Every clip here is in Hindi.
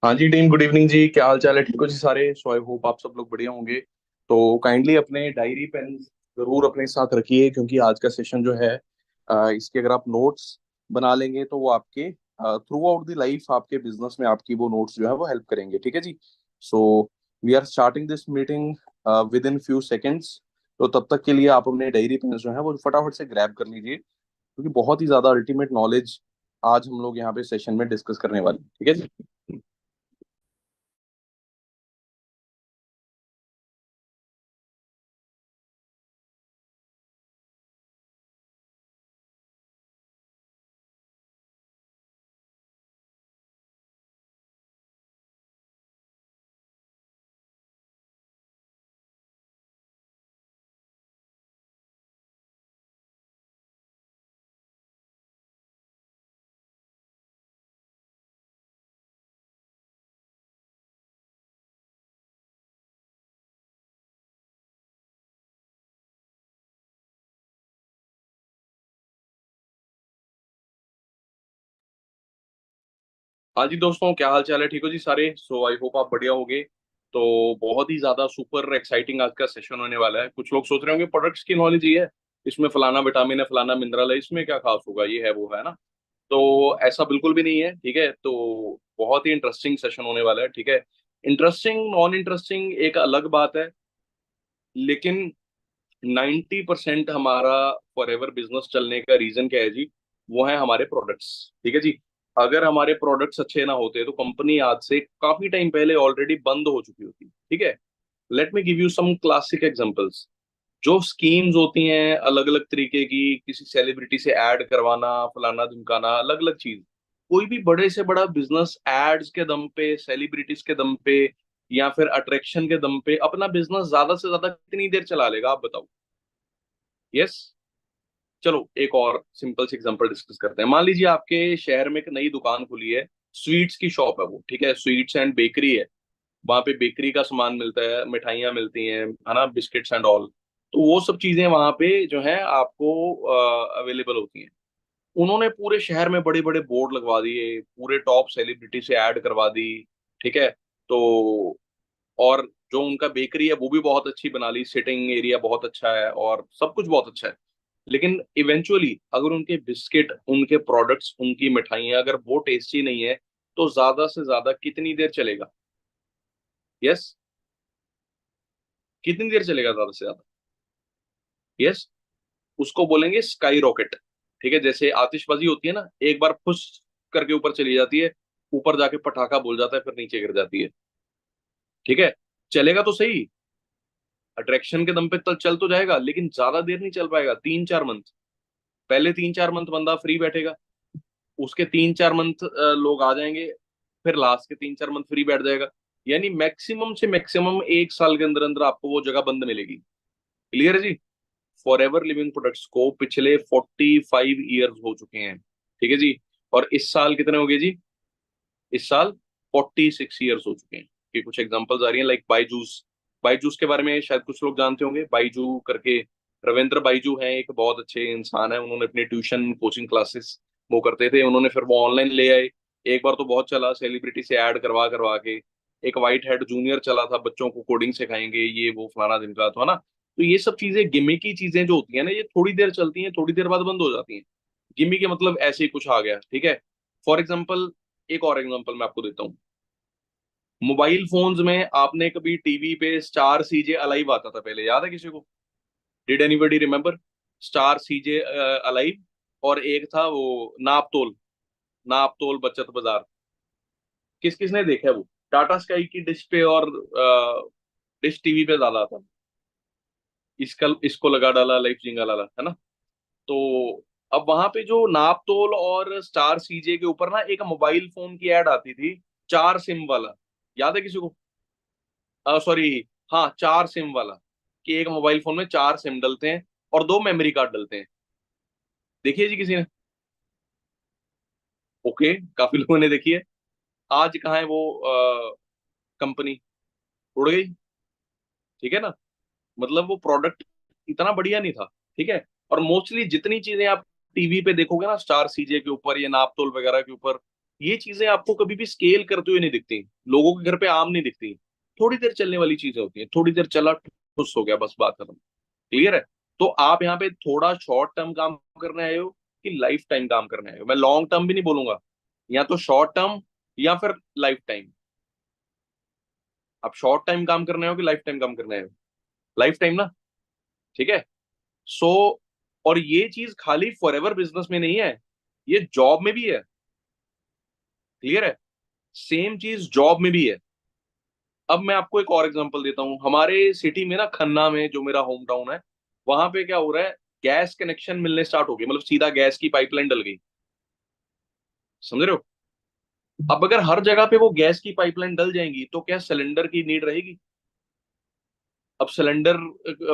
हाँ जी टीम, गुड इवनिंग जी। क्या हाल चाल है? ठीक हो जी सारे? सो आई होप आप सब लोग बढ़िया होंगे। तो काइंडली अपने डायरी पेन जरूर अपने साथ रखिए, क्योंकि आज का सेशन जो है इसके अगर आप नोट्स बना लेंगे तो वो आपके थ्रू आउट द लाइफ आपके बिजनेस में आपकी वो नोट्स जो है वो हेल्प करेंगे। ठीक है जी। So we are starting this meeting within few seconds. तो तब तक के लिए आप अपने डायरी पेन जो है वो फटाफट से ग्रैब कर लीजिए, क्योंकि बहुत ही ज्यादा अल्टीमेट नॉलेज आज हम लोग यहाँ पे सेशन में डिस्कस करने वाले हैं। ठीक है जी। हाँ जी दोस्तों, क्या हाल चाल है? ठीक हो जी सारे? सो आई होप आप बढ़िया होंगे। तो बहुत ही ज्यादा सुपर एक्साइटिंग आज का सेशन होने वाला है। कुछ लोग सोच रहे होंगे प्रोडक्ट्स की नॉलेज ही है, इसमें फलाना विटामिन है, फलाना मिनरल है, इसमें क्या खास होगा, ये है वो है ना। तो ऐसा बिल्कुल भी नहीं है। ठीक है, तो बहुत ही इंटरेस्टिंग सेशन होने वाला है। ठीक है, इंटरेस्टिंग नॉन इंटरेस्टिंग एक अलग बात है, लेकिन 90% हमारा फॉर एवर बिजनेस चलने का रीजन क्या है जी? वो है हमारे प्रोडक्ट्स। ठीक है जी। अगर हमारे प्रोडक्ट्स अच्छे ना होते तो कंपनी आज से काफी टाइम पहले ऑलरेडी बंद हो चुकी होती। ठीक है, let me give you some classic examples. जो स्कीम्स होती हैं अलग अलग तरीके की, किसी सेलिब्रिटी से ऐड करवाना, फलाना धमकाना, अलग अलग चीज। कोई भी बड़े से बड़ा बिजनेस एड्स के दम पे, सेलिब्रिटीज के दम पे, या फिर अट्रैक्शन के दम पे अपना बिजनेस ज्यादा से ज्यादा कितनी देर चला लेगा, आप बताओ। यस। चलो एक और सिंपल से एग्जांपल डिस्कस करते हैं। मान लीजिए आपके शहर में एक नई दुकान खुली है, स्वीट्स की शॉप है वो। ठीक है, स्वीट्स एंड बेकरी है। वहां पे बेकरी का सामान मिलता है, मिठाइयाँ मिलती हैं, है ना, बिस्किट्स एंड ऑल। तो वो सब चीजें वहां पे जो है आपको अवेलेबल होती हैं। उन्होंने पूरे शहर में बड़े बड़े बोर्ड लगवा दिए, पूरे टॉप सेलिब्रिटी से ऐड करवा दी। ठीक है। तो और जो उनका बेकरी है वो भी बहुत अच्छी बना ली, सिटिंग एरिया बहुत अच्छा है और सब कुछ बहुत अच्छा है। लेकिन इवेंचुअली अगर उनके बिस्किट, उनके प्रोडक्ट्स, उनकी मिठाइयाँ अगर वो टेस्टी नहीं है, तो ज्यादा से ज्यादा कितनी देर चलेगा? यस। कितनी देर चलेगा ज्यादा से ज्यादा? यस। उसको बोलेंगे स्काई रॉकेट। ठीक है, जैसे आतिशबाजी होती है ना, एक बार फुस करके ऊपर चली जाती है, ऊपर जाके पटाखा बोल जाता है, फिर नीचे गिर जाती है। ठीक है, चलेगा तो सही, अट्रैक्शन के दम पे चल तो जाएगा, लेकिन ज्यादा देर नहीं चल पाएगा। 3-4 मंथ, पहले 3-4 मंथ बंदा फ्री बैठेगा, उसके 3-4 मंथ लोग आ जाएंगे, फिर लास्ट के 3-4 मंथ फ्री बैठ जाएगा। यानी मैक्सिमम से मैक्सिमम 1 साल के अंदर अंदर आपको वो जगह बंद मिलेगी। क्लियर है जी? फॉर एवर लिविंग प्रोडक्ट्स को पिछले 45 ईयर्स हो चुके हैं। ठीक है जी। और इस साल कितने हो गए जी? इस साल 46 ईयर्स हो चुके हैं। कि कुछ एग्जांपल्स आ रही हैं लाइक बाईजूस। बाईजूस के बारे में शायद कुछ लोग जानते होंगे, बाईजू करके। रविंद्र बाईजू हैं, एक बहुत अच्छे इंसान है। उन्होंने अपनी ट्यूशन कोचिंग क्लासेस वो करते थे, उन्होंने फिर वो ऑनलाइन ले आए। एक बार तो बहुत चला, सेलिब्रिटी से ऐड करवा करवा के। एक वाइट हेड जूनियर चला था, बच्चों को कोडिंग सिखाएंगे, ये वो फलाना दिन का था ना। तो ये सब चीजें, गिमिकी चीजें जो होती है ना, ये थोड़ी देर चलती हैं, थोड़ी देर बाद बंद हो जाती हैं। गिमी के मतलब ऐसे ही कुछ आ गया। ठीक है। फॉर एग्जाम्पल, एक और एग्जांपल मैं आपको देता हूँ। मोबाइल फोन्स में आपने कभी टीवी पे स्टार सीजे अलाइव आता था पहले, याद है किसी को? Did anybody remember star CJ alive? और एक था वो नापतोल, नापतोल बचत बाजार। किस किसने देखा है वो? टाटा स्काई की डिश पे और डिश टीवी पे ज्यादा आता। इसका इसको लगा डाला लाइफ जिंगा लाला, है ना। तो अब वहां पे जो नापतोल और स्टार सीजे के ऊपर ना एक मोबाइल फोन की ऐड आती थी, 4 सिम वाला। याद है किसी को? सॉरी, हाँ, 4 सिम वाला। कि एक मोबाइल फोन में 4 सिम डलते हैं और 2 मेमोरी कार्ड डलते हैं। देखिए जी किसी ने? ओके, काफी लोगों ने देखी है। आज कहाँ है वो कंपनी? उड़ गई। ठीक है ना। मतलब वो प्रोडक्ट इतना बढ़िया नहीं था। ठीक है। और मोस्टली जितनी चीजें आप टीवी पे देखोगे ना, स्टार सीजे के ऊपर या नापतोल वगैरह के ऊपर, ये चीजें आपको कभी भी स्केल करते हुए नहीं दिखती, लोगों के घर पे आम नहीं दिखती। थोड़ी देर चलने वाली चीजें होती हैं, थोड़ी देर चला खुश हो गया, बस बात खत्म। क्लियर है? तो आप यहाँ पे थोड़ा शॉर्ट टर्म काम करने आए हो कि लाइफ टाइम काम करने आए हो? मैं लॉन्ग टर्म भी नहीं बोलूंगा, या तो शॉर्ट टर्म या फिर लाइफ टाइम। आप शॉर्ट टाइम काम करने हो कि लाइफ टाइम काम करने आए हो? लाइफ टाइम ना। ठीक है। सो और ये चीज खाली फॉरएवर बिजनेस में नहीं है, ये जॉब में भी है। क्लियर है? सेम चीज जॉब में भी है। अब मैं आपको एक और एग्जांपल देता हूं। हमारे सिटी में ना, खन्ना में, जो मेरा होम टाउन है, वहां पे क्या हो रहा है, गैस कनेक्शन मिलने स्टार्ट हो गए, मतलब सीधा गैस की पाइपलाइन डल गई। समझ रहे हो? अब अगर हर जगह पे वो गैस की पाइपलाइन डल जाएंगी तो क्या सिलेंडर की नीड रहेगी? अब सिलेंडर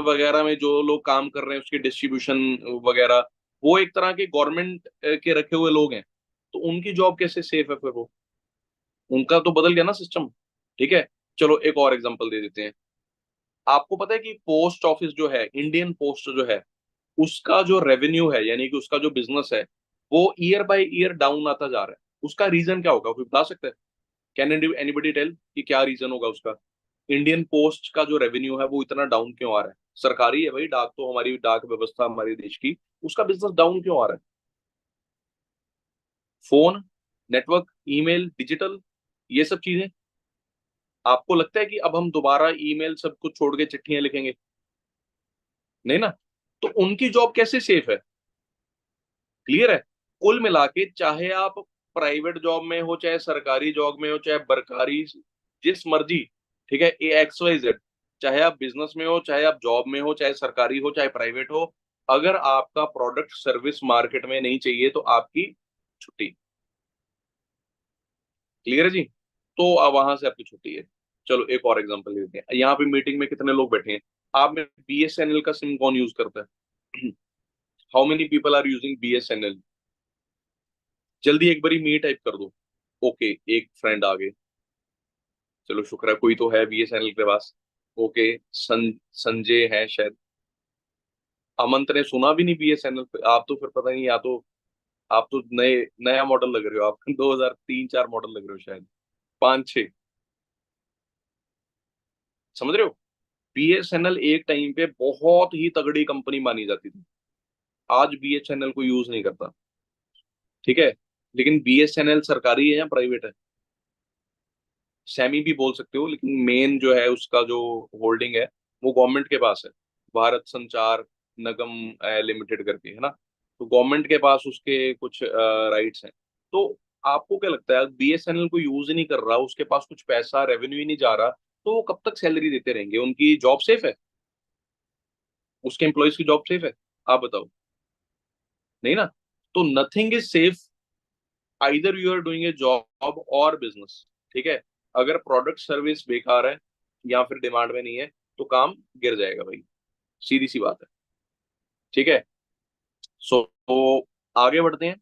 वगैरह में जो लोग काम कर रहे हैं, उसके डिस्ट्रीब्यूशन वगैरह, वो एक तरह के गवर्नमेंट के रखे हुए लोग हैं, तो उनकी जॉब कैसे सेफ है फिर? वो उनका तो बदल गया ना सिस्टम। ठीक है। चलो एक और एग्जांपल दे देते हैं। आपको पता है कि पोस्ट ऑफिस जो है, इंडियन पोस्ट जो है, उसका जो रेवेन्यू है, यानी कि उसका जो बिजनेस है, वो ईयर बाय ईयर डाउन आता जा रहा है। उसका रीजन क्या होगा, कोई बता सकता है? कैन एनीबडी टेल कि क्या रीजन होगा उसका? इंडियन पोस्ट का जो रेवेन्यू है वो इतना डाउन क्यों आ रहा है? सरकारी है भाई, डाक तो हमारी, डाक व्यवस्था हमारे देश की, उसका बिजनेस डाउन क्यों आ रहा है? फोन, नेटवर्क, ईमेल, डिजिटल, ये सब चीजें। आपको लगता है कि अब हम दोबारा ईमेल सब कुछ छोड़ के चिट्ठियां लिखेंगे? नहीं ना। तो उनकी जॉब कैसे सेफ है? क्लियर है? कुल मिला के, चाहे आप प्राइवेट जॉब में हो, चाहे सरकारी जॉब में हो, चाहे बरकारी, जिस मर्जी, ठीक है, ए एक्स वाई जेड, चाहे आप बिजनेस में हो, चाहे आप जॉब में हो, चाहे सरकारी हो, चाहे प्राइवेट हो, अगर आपका प्रोडक्ट सर्विस मार्केट में नहीं चाहिए तो आपकी छुट्टी। क्लियर है जी? तो अब वहां से आपकी छुट्टी है। चलो एक और एग्जांपल लेते हैं। यहाँ पे मीटिंग में कितने लोग बैठे हैं? आप में बीएसएनएल का सिम कौन यूज करता है? How many people are using BSNL? जल्दी एक बारी मी टाइप कर दो। ओके, एक फ्रेंड आ गए। चलो शुक्र है कोई तो है बीएसएनएल के पास। ओके, संजय है शायद। अमंत ने सुना भी नहीं बीएसएनएल पे। आप तो फिर पता नहीं, या तो आप तो नए, नया मॉडल लग रहे हो आप। 2003-4 मॉडल लग रहे हो शायद, 5-6। समझ रहे हो? बीएसएनएल एक टाइम पे बहुत ही तगड़ी कंपनी मानी जाती थी। आज बीएसएनएल को यूज नहीं करता। ठीक है। लेकिन बीएसएनएल सरकारी है या प्राइवेट है? सेमी भी बोल सकते हो, लेकिन मेन जो है उसका जो होल्डिंग है, वो गवर्नमेंट के पास है। भारत संचार निगम लिमिटेड करके है ना। तो गवर्नमेंट के पास उसके कुछ राइट्स हैं। तो आपको क्या लगता है, बीएसएनएल को यूज ही नहीं कर रहा, उसके पास कुछ पैसा, रेवेन्यू ही नहीं जा रहा, तो वो कब तक सैलरी देते रहेंगे? उनकी जॉब सेफ है? उसके एम्प्लॉयज की जॉब सेफ है? आप बताओ। नहीं ना। तो nothing is safe, either you are doing a job और बिजनेस। ठीक है। अगर प्रोडक्ट सर्विस बेकार है या फिर डिमांड में नहीं है, तो काम गिर जाएगा भाई। सीधी सी बात है। ठीक है। सो तो आगे बढ़ते हैं।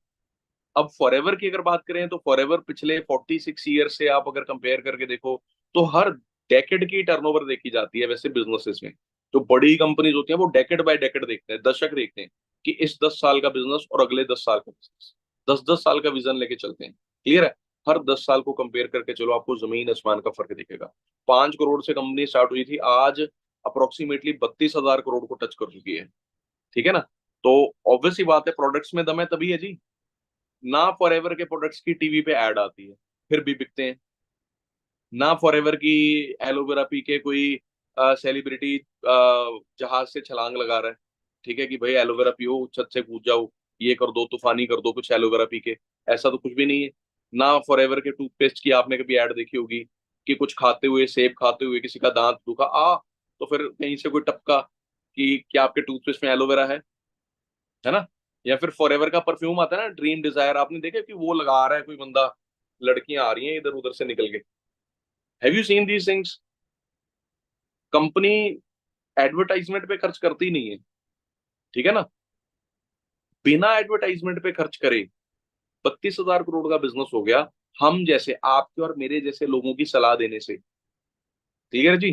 अब फॉरएवर की अगर बात करें, तो फॉरएवर पिछले 46 ईयर से आप अगर कंपेयर करके देखो, तो हर डेकेड की टर्नओवर देखी जाती है वैसे बिजनेसेस में। जो बड़ी कंपनीज होती हैं वो डेकेड बाय डेकेड देखते हैं, दशक देखते हैं, कि इस 10 साल का बिजनेस और अगले 10 साल का बिजनेस, 10-10 साल का विजन लेके चलते हैं। क्लियर है? हर 10 साल को कंपेयर करके चलो, आपको जमीन आसमान का फर्क दिखेगा। 5 करोड़ से कंपनी स्टार्ट हुई थी, आज अप्रोक्सीमेटली 32,000 करोड़ को टच कर चुकी है। ठीक है ना। तो ऑब्वियस ही बात है, प्रोडक्ट्स में दम है तभी है जी। ना फॉरएवर के प्रोडक्ट्स की टीवी पे ऐड आती है फिर भी बिकते हैं। ना फॉरएवर की एलोवेरा पी के कोई सेलिब्रिटी जहाज से छलांग लगा रहा है, ठीक है, कि भाई एलोवेरा पियो, छत से कूद जाओ, ये कर दो, तूफानी कर दो कुछ एलोवेरा पी के। ऐसा तो कुछ भी नहीं है। ना फॉरएवर के टूथपेस्ट की आपने कभी ऐड देखी होगी, कि कुछ खाते हुए, सेब खाते हुए किसी का दांत दुखा तो फिर कहीं से कोई टपका कि क्या आपके टूथपेस्ट में एलोवेरा है ना। या फिर फॉरएवर का परफ्यूम आता है ना, ड्रीम डिजायर, आपने देखा कि वो लगा रहा है कोई बंदा, लड़कियां आ रही हैं इधर उधर से निकल के। Have you seen these things? Company advertisement पे खर्च करती नहीं है। ठीक है ना। बिना एडवर्टाइजमेंट पे खर्च करे 32,000 करोड़ का बिजनेस हो गया, हम जैसे, आपके और मेरे जैसे लोगों की सलाह देने से। क्लियर जी?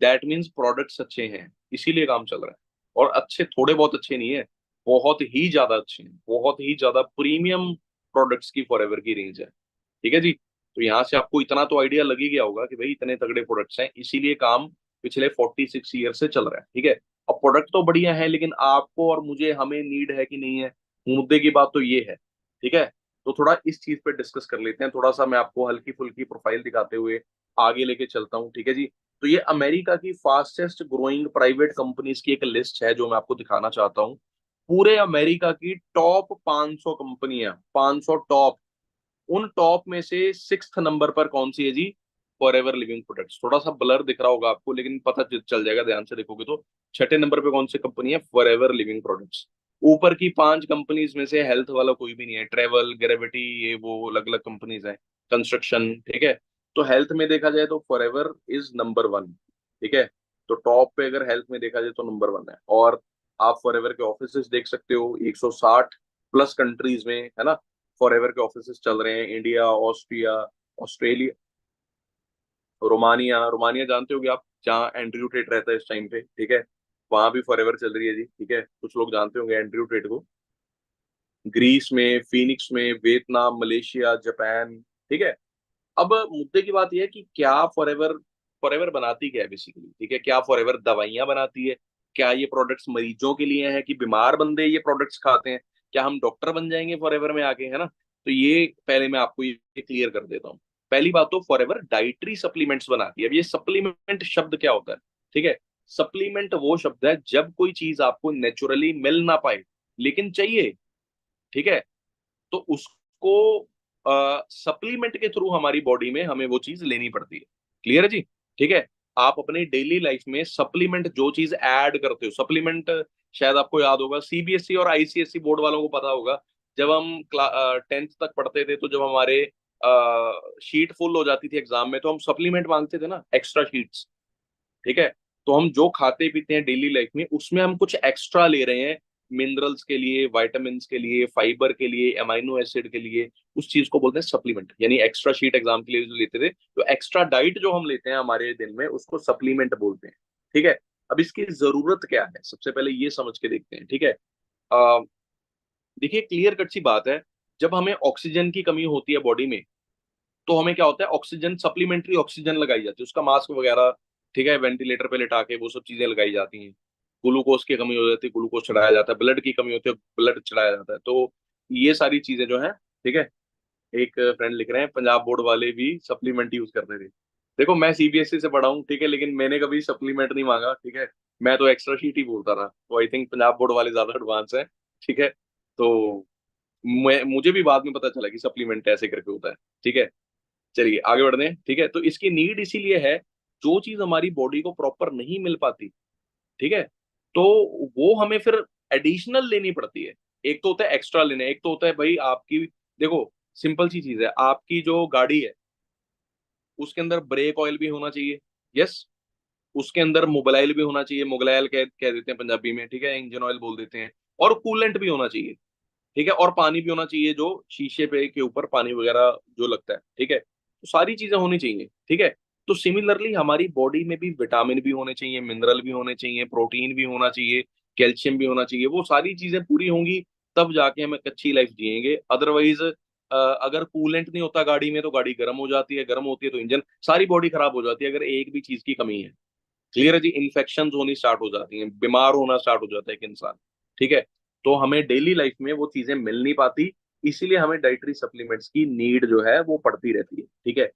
दैट मीन्स प्रोडक्ट्स अच्छे हैं, इसीलिए काम चल रहा है। और अच्छे थोड़े बहुत अच्छे नहीं है, बहुत ही ज्यादा अच्छे हैं, बहुत ही ज्यादा प्रीमियम प्रोडक्ट्स की फॉरएवर की रेंज है। ठीक है जी। तो यहाँ से आपको इतना तो आइडिया लग ही गया होगा कि भाई इतने तगड़े प्रोडक्ट्स हैं, इसीलिए काम पिछले 46 ईयर से चल रहा है। ठीक है। अब प्रोडक्ट तो बढ़िया है, लेकिन आपको और मुझे, हमें नीड है कि नहीं है, मुद्दे की बात तो ये है। ठीक है। तो थोड़ा इस चीज पे डिस्कस कर लेते हैं, थोड़ा सा मैं आपको हल्की फुल्की प्रोफाइल दिखाते हुए आगे लेके चलता हूँ। ठीक है जी। तो ये अमेरिका की फास्टेस्ट ग्रोइंग प्राइवेट कंपनीज की एक लिस्ट है जो मैं आपको दिखाना चाहता हूँ। पूरे अमेरिका की टॉप 500 कंपनियां, 500 टॉप, उन टॉप में से 6th नंबर पर कौन सी है जी? Forever living products. थोड़ा सा ब्लर दिख रहा होगा आपको, लेकिन पता चल जाएगा ध्यान से देखोगे तो। 6ठे नंबर पे कौन सी कंपनी है? Forever living products. ऊपर की 5 कंपनीज में से हेल्थ वाला कोई भी नहीं है, ट्रेवल, ग्रेविटी, ये वो अलग अलग कंपनीज है, कंस्ट्रक्शन। ठीक है। तो हेल्थ में देखा जाए तो फॉरएवर इज नंबर 1। ठीक है। तो टॉप पे अगर हेल्थ में देखा जाए तो नंबर 1 है। और आप फॉरएवर के ऑफिस देख सकते हो, 160 प्लस कंट्रीज में, है ना, फॉरएवर के ऑफिस चल रहे हैं। India, Austria, Australia, Romania. Romania जानते होगे आप, जहाँ एंड्रयू टेट रहता है इस टाइम पे। ठीक है। वहां भी फॉरएवर चल रही है जी। ठीक है। कुछ लोग जानते होंगे एंड्रयू टेट को। ग्रीस में, फिनिक्स में, वियतनाम, मलेशिया, जापान। ठीक है। अब मुद्दे की बात यह है कि क्या फॉरएवर, फॉरएवर बनाती क्या है बेसिकली? ठीक है। क्या फॉरएवर दवाइयां बनाती है? क्या ये प्रोडक्ट्स मरीजों के लिए है कि बीमार बंदे ये प्रोडक्ट्स खाते हैं? क्या हम डॉक्टर बन जाएंगे फॉरएवर में आके, है ना? तो ये पहले मैं आपको ये क्लियर कर देता हूँ। पहली बात तो फॉरएवर डाइटरी सप्लीमेंट्स बनाती है। अब ये सप्लीमेंट शब्द क्या होता है? ठीक है। सप्लीमेंट वो शब्द है जब कोई चीज आपको नेचुरली मिल ना पाए लेकिन चाहिए। ठीक है। तो उसको सप्लीमेंट के थ्रू हमारी बॉडी में हमें वो चीज लेनी पड़ती है। क्लियर है जी? ठीक है। आप अपनी डेली लाइफ में सप्लीमेंट जो चीज ऐड करते हो, सप्लीमेंट, शायद आपको याद होगा, सीबीएसई और आईसीएसई बोर्ड वालों को पता होगा, जब हम 10th तक पढ़ते थे तो जब हमारे शीट फुल हो जाती थी एग्जाम में, तो हम सप्लीमेंट मांगते थे ना, एक्स्ट्रा शीट्स। ठीक है। तो हम जो खाते पीते हैं डेली लाइफ में, उसमें हम कुछ एक्स्ट्रा ले रहे हैं, मिनरल्स के लिए, वाइटामिन के लिए, फाइबर के लिए, अमाइनो एसिड के लिए। उस चीज को बोलते हैं सप्लीमेंट, यानी एक्स्ट्रा शीट एग्जाम के लिए जो लेते थे, तो एक्स्ट्रा डाइट जो हम लेते हैं हमारे दिन में, उसको सप्लीमेंट बोलते हैं। ठीक है। अब इसकी जरूरत क्या है, सबसे पहले ये समझ के देखते हैं। ठीक है। अ, देखिए, क्लियर कट सी बात है, जब हमें ऑक्सीजन की कमी होती है बॉडी में, तो हमें क्या होता है, ऑक्सीजन, सप्लीमेंट्री ऑक्सीजन लगाई जाती है, उसका मास्क वगैरह। ठीक है। वेंटिलेटर पे लिटा के वो सब चीजें लगाई जाती हैं। ग्लूकोज की कमी हो जाती है, ग्लूकोज चढ़ाया जाता है। ब्लड की कमी होती है, ब्लड चढ़ाया जाता है। तो ये सारी चीजें जो है, ठीक है। एक फ्रेंड लिख रहे हैं पंजाब बोर्ड वाले भी सप्लीमेंट यूज करते थे। देखो, मैं सीबीएसई से पढ़ा हूँ, ठीक है, लेकिन मैंने कभी सप्लीमेंट नहीं मांगा। ठीक है। मैं तो एक्स्ट्रा शीट ही बोलता था। तो आई थिंक पंजाब बोर्ड वाले ज्यादा एडवांस है। ठीक है। तो मुझे भी बाद में पता चला कि सप्लीमेंट ऐसे करके होता है। ठीक है। चलिए आगे बढ़ते हैं। ठीक है। तो इसकी नीड इसीलिए है, जो चीज हमारी बॉडी को प्रॉपर नहीं मिल पाती, ठीक है, तो वो हमें फिर एडिशनल लेनी पड़ती है। एक तो होता है एक्स्ट्रा लेने, एक तो होता है भाई आपकी, देखो, सिंपल सी चीज है, आपकी जो गाड़ी है उसके अंदर ब्रेक ऑयल भी होना चाहिए। यस। उसके अंदर मोबिलाइल भी होना चाहिए, मोबिलाइल कह देते हैं पंजाबी में। ठीक है। इंजन ऑयल बोल देते हैं। और कूलेंट भी होना चाहिए। ठीक है। और पानी भी होना चाहिए, जो शीशे पे के ऊपर पानी वगैरह जो लगता है। ठीक है। तो सारी चीजें होनी चाहिए। ठीक है। तो सिमिलरली हमारी बॉडी में भी विटामिन भी होने चाहिए, मिनरल भी होने चाहिए, प्रोटीन भी होना चाहिए, कैल्शियम भी होना चाहिए। वो सारी चीजें पूरी होंगी तब जाके हम एक अच्छी लाइफ जिएंगे। अदरवाइज अगर कूलेंट नहीं होता गाड़ी में तो गाड़ी गर्म हो जाती है, गर्म होती है तो इंजन, सारी बॉडी खराब हो जाती है अगर एक भी चीज की कमी है। क्लियर है जी? इन्फेक्शन होनी स्टार्ट हो जाती हैं, बीमार होना स्टार्ट हो जाता है एक इंसान। ठीक है। तो हमें डेली लाइफ में वो चीजें मिल नहीं पाती, इसीलिए हमें डाइटरी सप्लीमेंट्स की नीड जो है वो पड़ती रहती है। ठीक है।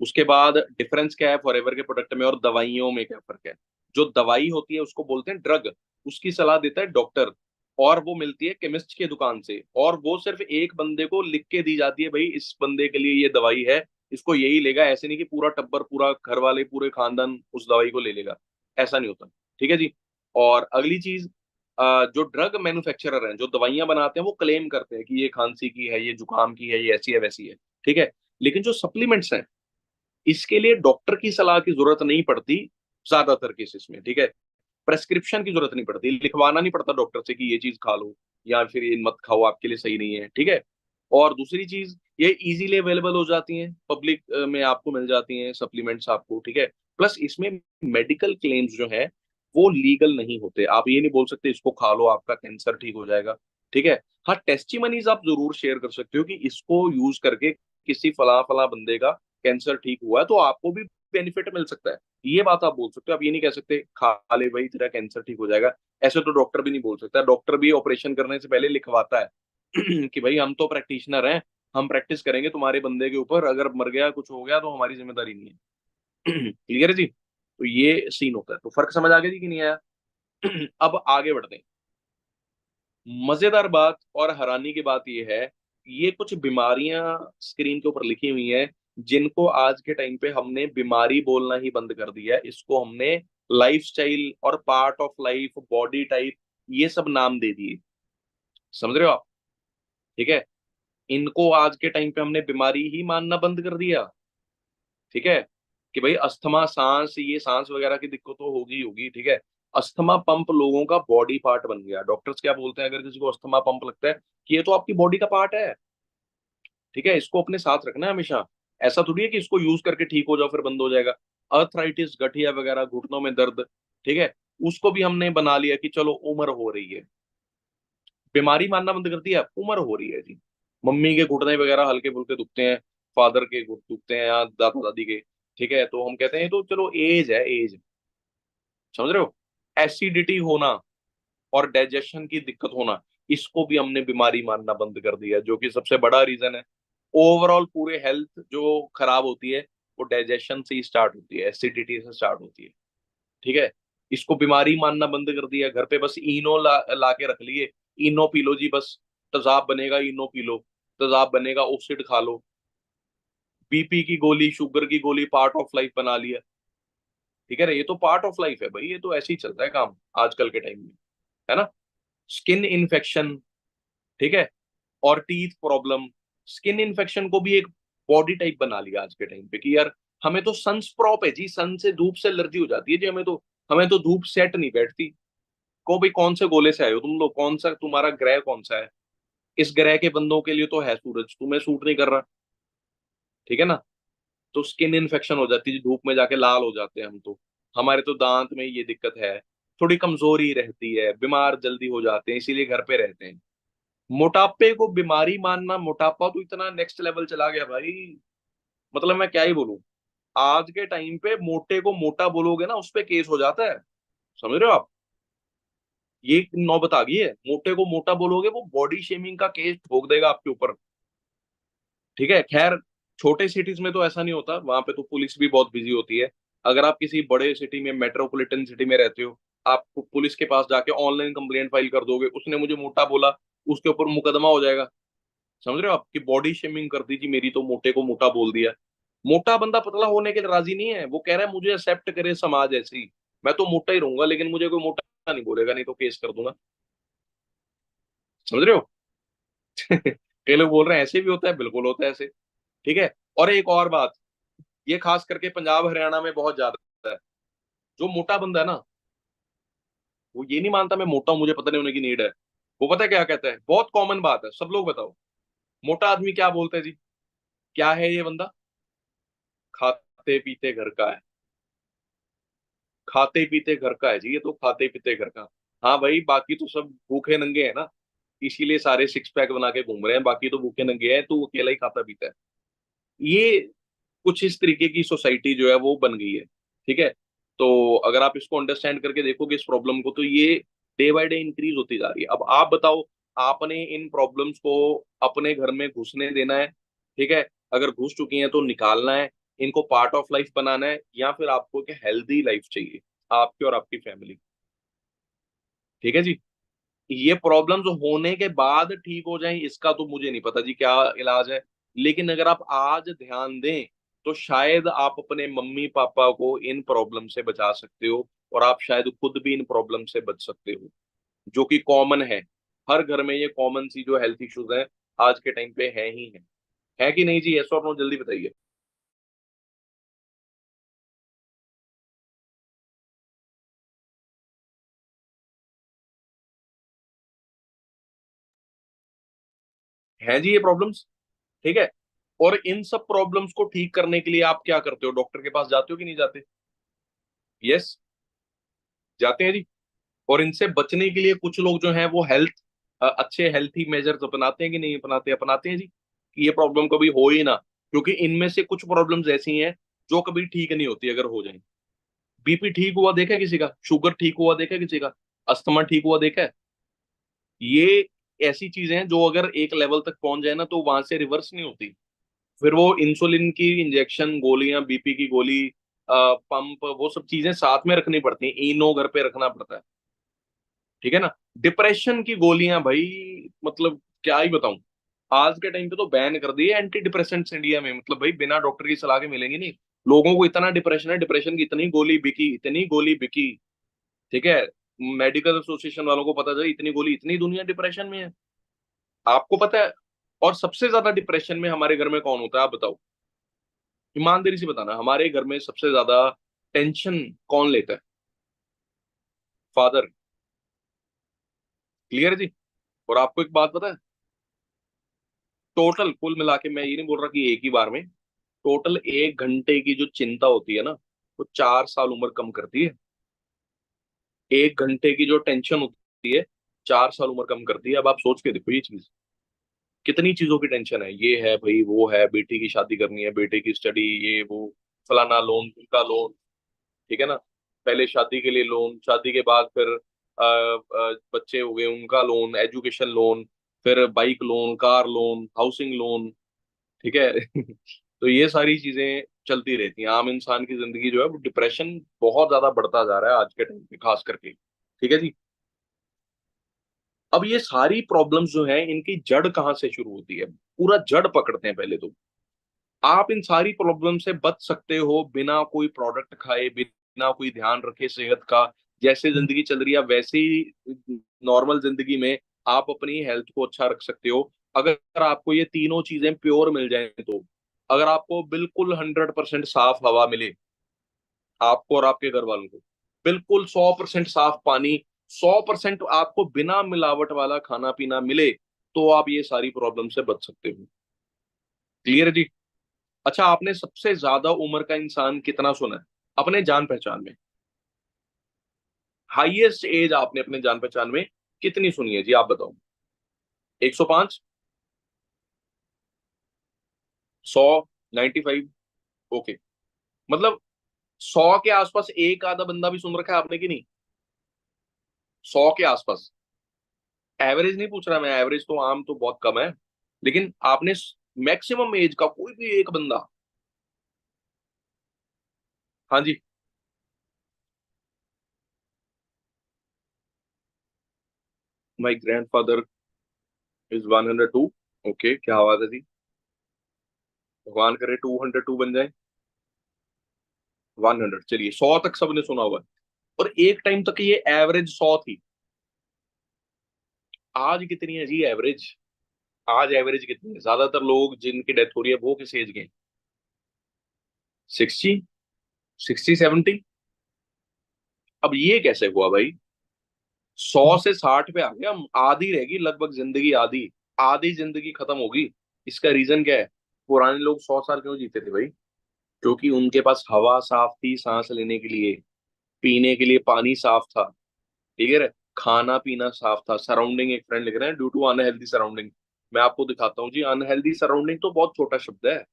उसके बाद डिफरेंस क्या है फॉरएवर के प्रोडक्ट में और दवाइयों में, क्या फर्क है? जो दवाई होती है उसको बोलते हैं ड्रग, उसकी सलाह देता है डॉक्टर, और वो मिलती है केमिस्ट की दुकान से, और वो सिर्फ एक बंदे को लिख के दी जाती है, भाई इस बंदे के लिए ये दवाई है, इसको यही लेगा। ऐसे नहीं कि पूरा टब्बर, पूरा घर वाले, पूरे खानदान उस दवाई को ले लेगा, ऐसा नहीं होता। ठीक है जी। और अगली चीज, जो ड्रग मैन्युफैक्चरर हैं, जो दवाइयां बनाते हैं, वो क्लेम करते हैं कि ये खांसी की है, ये जुकाम की है, ये ऐसी है, वैसी है। ठीक है। लेकिन जो सप्लीमेंट्स हैं, इसके लिए डॉक्टर की सलाह की जरूरत नहीं पड़ती ज्यादातर केसेस में। ठीक है। प्रेस्क्रिप्शन की जरूरत नहीं पड़ती, लिखवाना नहीं पड़ता डॉक्टर से कि ये चीज खा लो या फिर ये मत खाओ, आपके लिए सही नहीं है। ठीक है। और दूसरी चीज, ये इजीली अवेलेबल हो जाती हैं, पब्लिक में आपको मिल जाती हैं सप्लीमेंट्स आपको। ठीक है। प्लस इसमें मेडिकल क्लेम्स जो है वो लीगल नहीं होते। आप ये नहीं बोल सकते इसको खा लो आपका कैंसर ठीक हो जाएगा। ठीक है। हाँ, टेस्टिमनीज आप जरूर शेयर कर सकते हो कि इसको यूज करके किसी फला फला बंदे का कैंसर ठीक हुआ है, तो आपको भी बेनिफिट मिल सकता है। ये बात आप बोल सकते हो। आप ये नहीं कह सकते खा ले भाई तेरा कैंसर ठीक हो जाएगा। ऐसे तो डॉक्टर भी नहीं बोल सकता। डॉक्टर भी ऑपरेशन करने से पहले लिखवाता है कि भाई हम तो प्रैक्टिशनर हैं, हम प्रैक्टिस करेंगे तुम्हारे बंदे के ऊपर, अगर मर गया कुछ हो गया तो हमारी जिम्मेदारी नहीं है। क्लियर है जी। तो ये सीन होता है। तो फर्क समझ आ गया जी कि नहीं आया? अब आगे बढ़ते हैं। मजेदार बात और हैरानी की बात यह है, ये कुछ बीमारियां स्क्रीन के ऊपर लिखी हुई हैं जिनको आज के टाइम पे हमने बीमारी बोलना ही बंद कर दिया है। इसको हमने लाइफस्टाइल और part of life, body type, ये सब नाम दे दिए। समझ रहे हो आप? ठीक है। इनको आज के टाइम पे हमने बीमारी ही मानना बंद कर दिया। ठीक है। कि भाई अस्थमा, सांस, ये सांस वगैरह की दिक्कत तो होगी होगी, ठीक है। अस्थमा पंप लोगों का बॉडी पार्ट बन गया। डॉक्टर्स क्या बोलते हैं अगर किसी को अस्थमा पंप लगता है कि ये तो आपकी बॉडी का पार्ट है। ठीक है, इसको अपने साथ रखना है हमेशा। ऐसा थोड़ी है कि इसको यूज करके ठीक हो जाओ फिर बंद हो जाएगा। अर्थराइटिस, गठिया वगैरह, घुटनों में दर्द, ठीक है, उसको भी हमने बना लिया कि चलो उम्र हो रही है। बीमारी मानना बंद कर दिया, उम्र हो रही है जी। मम्मी के घुटने वगैरह हल्के फुल्के दुखते हैं, फादर के घुट दुखते हैं या दादा दादी के, ठीक है, तो हम कहते हैं ये तो चलो एज है, एज। समझ रहे हो? एसिडिटी होना और डाइजेशन की दिक्कत होना, इसको भी हमने बीमारी मानना बंद कर दिया, जो कि सबसे बड़ा रीजन है। ओवरऑल पूरे हेल्थ जो खराब होती है वो डाइजेशन से ही स्टार्ट होती है, एसिडिटी से स्टार्ट होती है। ठीक है। इसको बीमारी मानना बंद कर दिया। घर पे बस इनो ला के रख लिए, इनो पी लो जी बस, तेजाब बनेगा, इनो पी लो, तेजाब बनेगा, ओसिड खा लो। बीपी की गोली, शुगर की गोली पार्ट ऑफ लाइफ बना लिया। ठीक है ना, ये तो पार्ट ऑफ लाइफ है भाई, ये तो ऐसे ही चलता है काम आजकल के टाइम में, है ना। स्किन इन्फेक्शन, ठीक है, और टीथ प्रॉब्लम। स्किन इन्फेक्शन को भी एक बॉडी टाइप बना लिया आज के टाइम पे कि यार हमें तो सनस्प्रॉप है जी, सन से, धूप से एलर्जी हो जाती है जी, हमें तो धूप सेट नहीं बैठती। को भाई कौन से गोले से आए हो तुम लोग, कौन सा तुम्हारा ग्रह कौन सा है? इस ग्रह के बंदों के लिए तो है सूरज, तुम्हें सूट नहीं कर रहा। ठीक है ना। तो स्किन इन्फेक्शन हो जाती है, धूप में जाके लाल हो जाते हैं हम तो। हमारे तो दांत में ये दिक्कत है, थोड़ी कमजोरी रहती है, बीमार जल्दी हो जाते हैं, इसीलिए घर पे रहते हैं। मोटापे को बीमारी मानना, मोटापा तो इतना नेक्स्ट लेवल चला गया भाई, मतलब मैं क्या ही बोलूं। आज के टाइम पे मोटे को मोटा बोलोगे ना उस पे केस हो जाता है। समझ रहे हो आप? ये एक नौबत आ गई है, मोटे को मोटा बोलोगे वो बॉडी शेमिंग का केस ठोक देगा आपके ऊपर। ठीक है, खैर छोटे सिटीज में तो ऐसा नहीं होता, वहां पे तो पुलिस भी बहुत बिजी होती है। अगर आप किसी बड़े सिटी में, मेट्रोपॉलिटन सिटी में रहते हो, आप पुलिस के पास जाके ऑनलाइन कंप्लेंट फाइल कर दोगे, उसने मुझे मोटा बोला, उसके ऊपर मुकदमा हो जाएगा। समझ रहे हो? आपकी बॉडी शेमिंग कर दी जी, मेरी तो मोटे को मोटा बोल दिया। मोटा बंदा पतला होने के लिए राजी नहीं है, वो कह रहा है मुझे एक्सेप्ट करे समाज ऐसे ही, मैं तो मोटा ही रहूंगा लेकिन मुझे कोई मोटा नहीं बोलेगा, नहीं तो केस कर दूंगा। समझ रहे हो? कई लोग बोल रहे हैं ऐसे भी होता है, बिल्कुल होता है ऐसे। ठीक है। और एक और बात, ये खास करके पंजाब हरियाणा में बहुत ज्यादा है। जो मोटा बंदा है ना, वो ये नहीं मानता मैं मोटा हूं, मुझे पता नहीं होने की नीड है। वो पता है क्या कहता है? बहुत कॉमन बात है, सब लोग बताओ, मोटा आदमी क्या बोलते हैं जी? क्या है ये बंदा? खाते पीते घर का है। खाते पीते घर का है जी, ये तो खाते पीते घर का। हाँ भाई, बाकी तो सब भूखे नंगे हैं ना, इसीलिए सारे सिक्स पैक बना के घूम रहे हैं, बाकी तो भूखे नंगे हैं, तो वो अकेला ही खाता पीता है। ये कुछ इस तरीके की सोसाइटी जो है वो बन गई है। ठीक है। तो अगर आप इसको अंडरस्टैंड करके देखोगे इस प्रॉब्लम को, तो ये डे बाय डे इंक्रीज होती जा रही है। अब आप बताओ, आपने इन प्रॉब्लम्स को अपने घर में घुसने देना है? ठीक है। अगर घुस चुकी हैं तो निकालना है, इनको पार्ट ऑफ लाइफ बनाना है, या फिर आपको एक हेल्दी लाइफ चाहिए आपकी और आपकी फैमिली। ठीक है जी। ये प्रॉब्लम्स होने के बाद ठीक हो जाएं इसका तो मुझे नहीं पता जी क्या इलाज है। लेकिन अगर आप आज ध्यान दें तो शायद आप अपने मम्मी पापा को इन प्रॉब्लम से बचा सकते हो, और आप शायद खुद भी इन प्रॉब्लम से बच सकते हो, जो कि कॉमन है। हर घर में ये कॉमन सी जो हेल्थ इश्यूज हैं आज के टाइम पे है ही है कि नहीं जी? यस और नो, जल्दी बताइए। हैं जी ये प्रॉब्लम्स? ठीक है। और इन सब प्रॉब्लम्स को ठीक करने के लिए आप क्या करते हो? डॉक्टर के पास जाते हो कि नहीं जाते? यस, जाते हैं जी। और इनसे बचने के लिए कुछ लोग जो हैं वो हेल्थ अच्छे हेल्थी मेजर्स अपनाते हैं कि नहीं अपनाते? अपनाते हैं जी, कि ये प्रॉब्लम कभी हो ही ना, क्योंकि इनमें से कुछ प्रॉब्लम्स ऐसी हैं जो कभी ठीक नहीं होती अगर हो जाए। बीपी ठीक हुआ देखा है किसी का? शुगर ठीक हुआ देखा है किसी का? अस्थमा ठीक हुआ देखा है? ये ऐसी चीजें हैं जो अगर एक लेवल तक पहुंच जाए ना तो वहां से रिवर्स नहीं होती। फिर वो इंसुलिन की इंजेक्शन, गोलियां, बीपी की गोली, पंप, वो सब चीजें साथ में रखनी पड़ती हैं, इनो घर पे रखना पड़ता है। ठीक है ना? डिप्रेशन की गोलियां भाई, मतलब क्या ही बताऊं। आज के टाइम पे तो बैन कर दिए एंटी डिप्रेसेंट्स इंडिया में, मतलब भाई बिना डॉक्टर की सलाह के मिलेंगे नहीं। लोगों को इतना डिप्रेशन है, डिप्रेशन की इतनी गोली बिकी, इतनी गोली बिकी। ठीक है? मेडिकल एसोसिएशन वालों को पता चला इतनी गोली, इतनी दुनिया डिप्रेशन में है। आपको पता है? और सबसे ज्यादा डिप्रेशन में हमारे घर में कौन होता है, आप बताओ? ईमानदारी से बताना, हमारे घर में सबसे ज्यादा टेंशन कौन लेता है? फादर। क्लियर है जी? और आपको एक बात पता है? टोटल कुल मिला के, मैं ये नहीं बोल रहा कि एक ही बार में, टोटल 1 घंटे की जो चिंता होती है ना, वो 4 साल उम्र कम करती है। 1 घंटे की जो टेंशन होती है, 4 साल उम्र कम करती है। अब आप सोच के देखो ये चीज, कितनी चीजों की टेंशन है। ये है भाई, वो है, बेटी की शादी करनी है, बेटे की स्टडी, ये वो, फलाना लोन, उनका लोन। ठीक है ना? पहले शादी के लिए लोन, शादी के बाद फिर बच्चे हो गए उनका लोन, एजुकेशन लोन, फिर bike loan, car loan, housing loan. ठीक है? तो ये सारी चीजें चलती रहती हैं। आम इंसान की जिंदगी जो है वो डिप्रेशन बहुत ज्यादा बढ़ता जा रहा है आज के टाइम पे खास करके। ठीक है जी? अब ये सारी प्रॉब्लम्स जो है इनकी जड़ कहाँ से शुरू होती है, पूरा जड़ पकड़ते हैं पहले तो। आप इन सारी प्रॉब्लम से बच सकते हो बिना कोई प्रोडक्ट खाए, बिना कोई ध्यान रखे सेहत का। जैसे जिंदगी चल रही है वैसे ही नॉर्मल जिंदगी में आप अपनी हेल्थ को अच्छा रख सकते हो, अगर आपको ये तीनों चीजें प्योर मिल जाए तो। अगर आपको बिल्कुल 100% साफ हवा मिले, आपको और आपके घर वालों को, बिल्कुल 100% साफ पानी, 100% आपको बिना मिलावट वाला खाना पीना मिले, तो आप ये सारी प्रॉब्लम से बच सकते हो। क्लियर है जी? अच्छा, आपने सबसे ज्यादा उम्र का इंसान कितना सुना है अपने जान पहचान में? हाईएस्ट एज आपने अपने जान पहचान में कितनी सुनी है जी, आप बताओ? 105? 100? 95? ओके। मतलब 100 के आसपास एक आधा बंदा भी सुन रखा है आपने कि नहीं? 100 के आसपास। एवरेज नहीं पूछ रहा मैं, एवरेज तो आम तो बहुत कम है, लेकिन आपने मैक्सिमम एज का कोई भी एक बंदा। हाँ जी। My grandfather is 102। Okay, क्या आवाज है जी? भगवान करे 202 बन जाए। 100, चलिए 100 तक सबने सुना हुआ है। और एक टाइम तक ये एवरेज 100 थी। आज कितनी है जी एवरेज? आज एवरेज कितनी है? ज्यादातर लोग जिनकी डेथ हो रही है वो किस एज के हैं? 60? 60, 70? अब ये कैसे हुआ भाई? 100 से 60 पे आ गया, आधी रहेगी लगभग जिंदगी, आधी। आधी जिंदगी खत्म होगी। इसका रीजन क्या है? पुराने लोग 100 साल क्यों जीते थे भाई? क्योंकि उनके पास हवा साफ थी सांस लेने के लिए, पीने के लिए पानी साफ था। ठीक है? खाना पीना साफ था। सराउंडिंग, एक फ्रेंड लिख रहे हैं, ड्यू टू अनहेल्दी सराउंडिंग। मैं आपको दिखाता हूँ जी, अनहेल्दी सराउंडिंग तो बहुत छोटा शब्द है,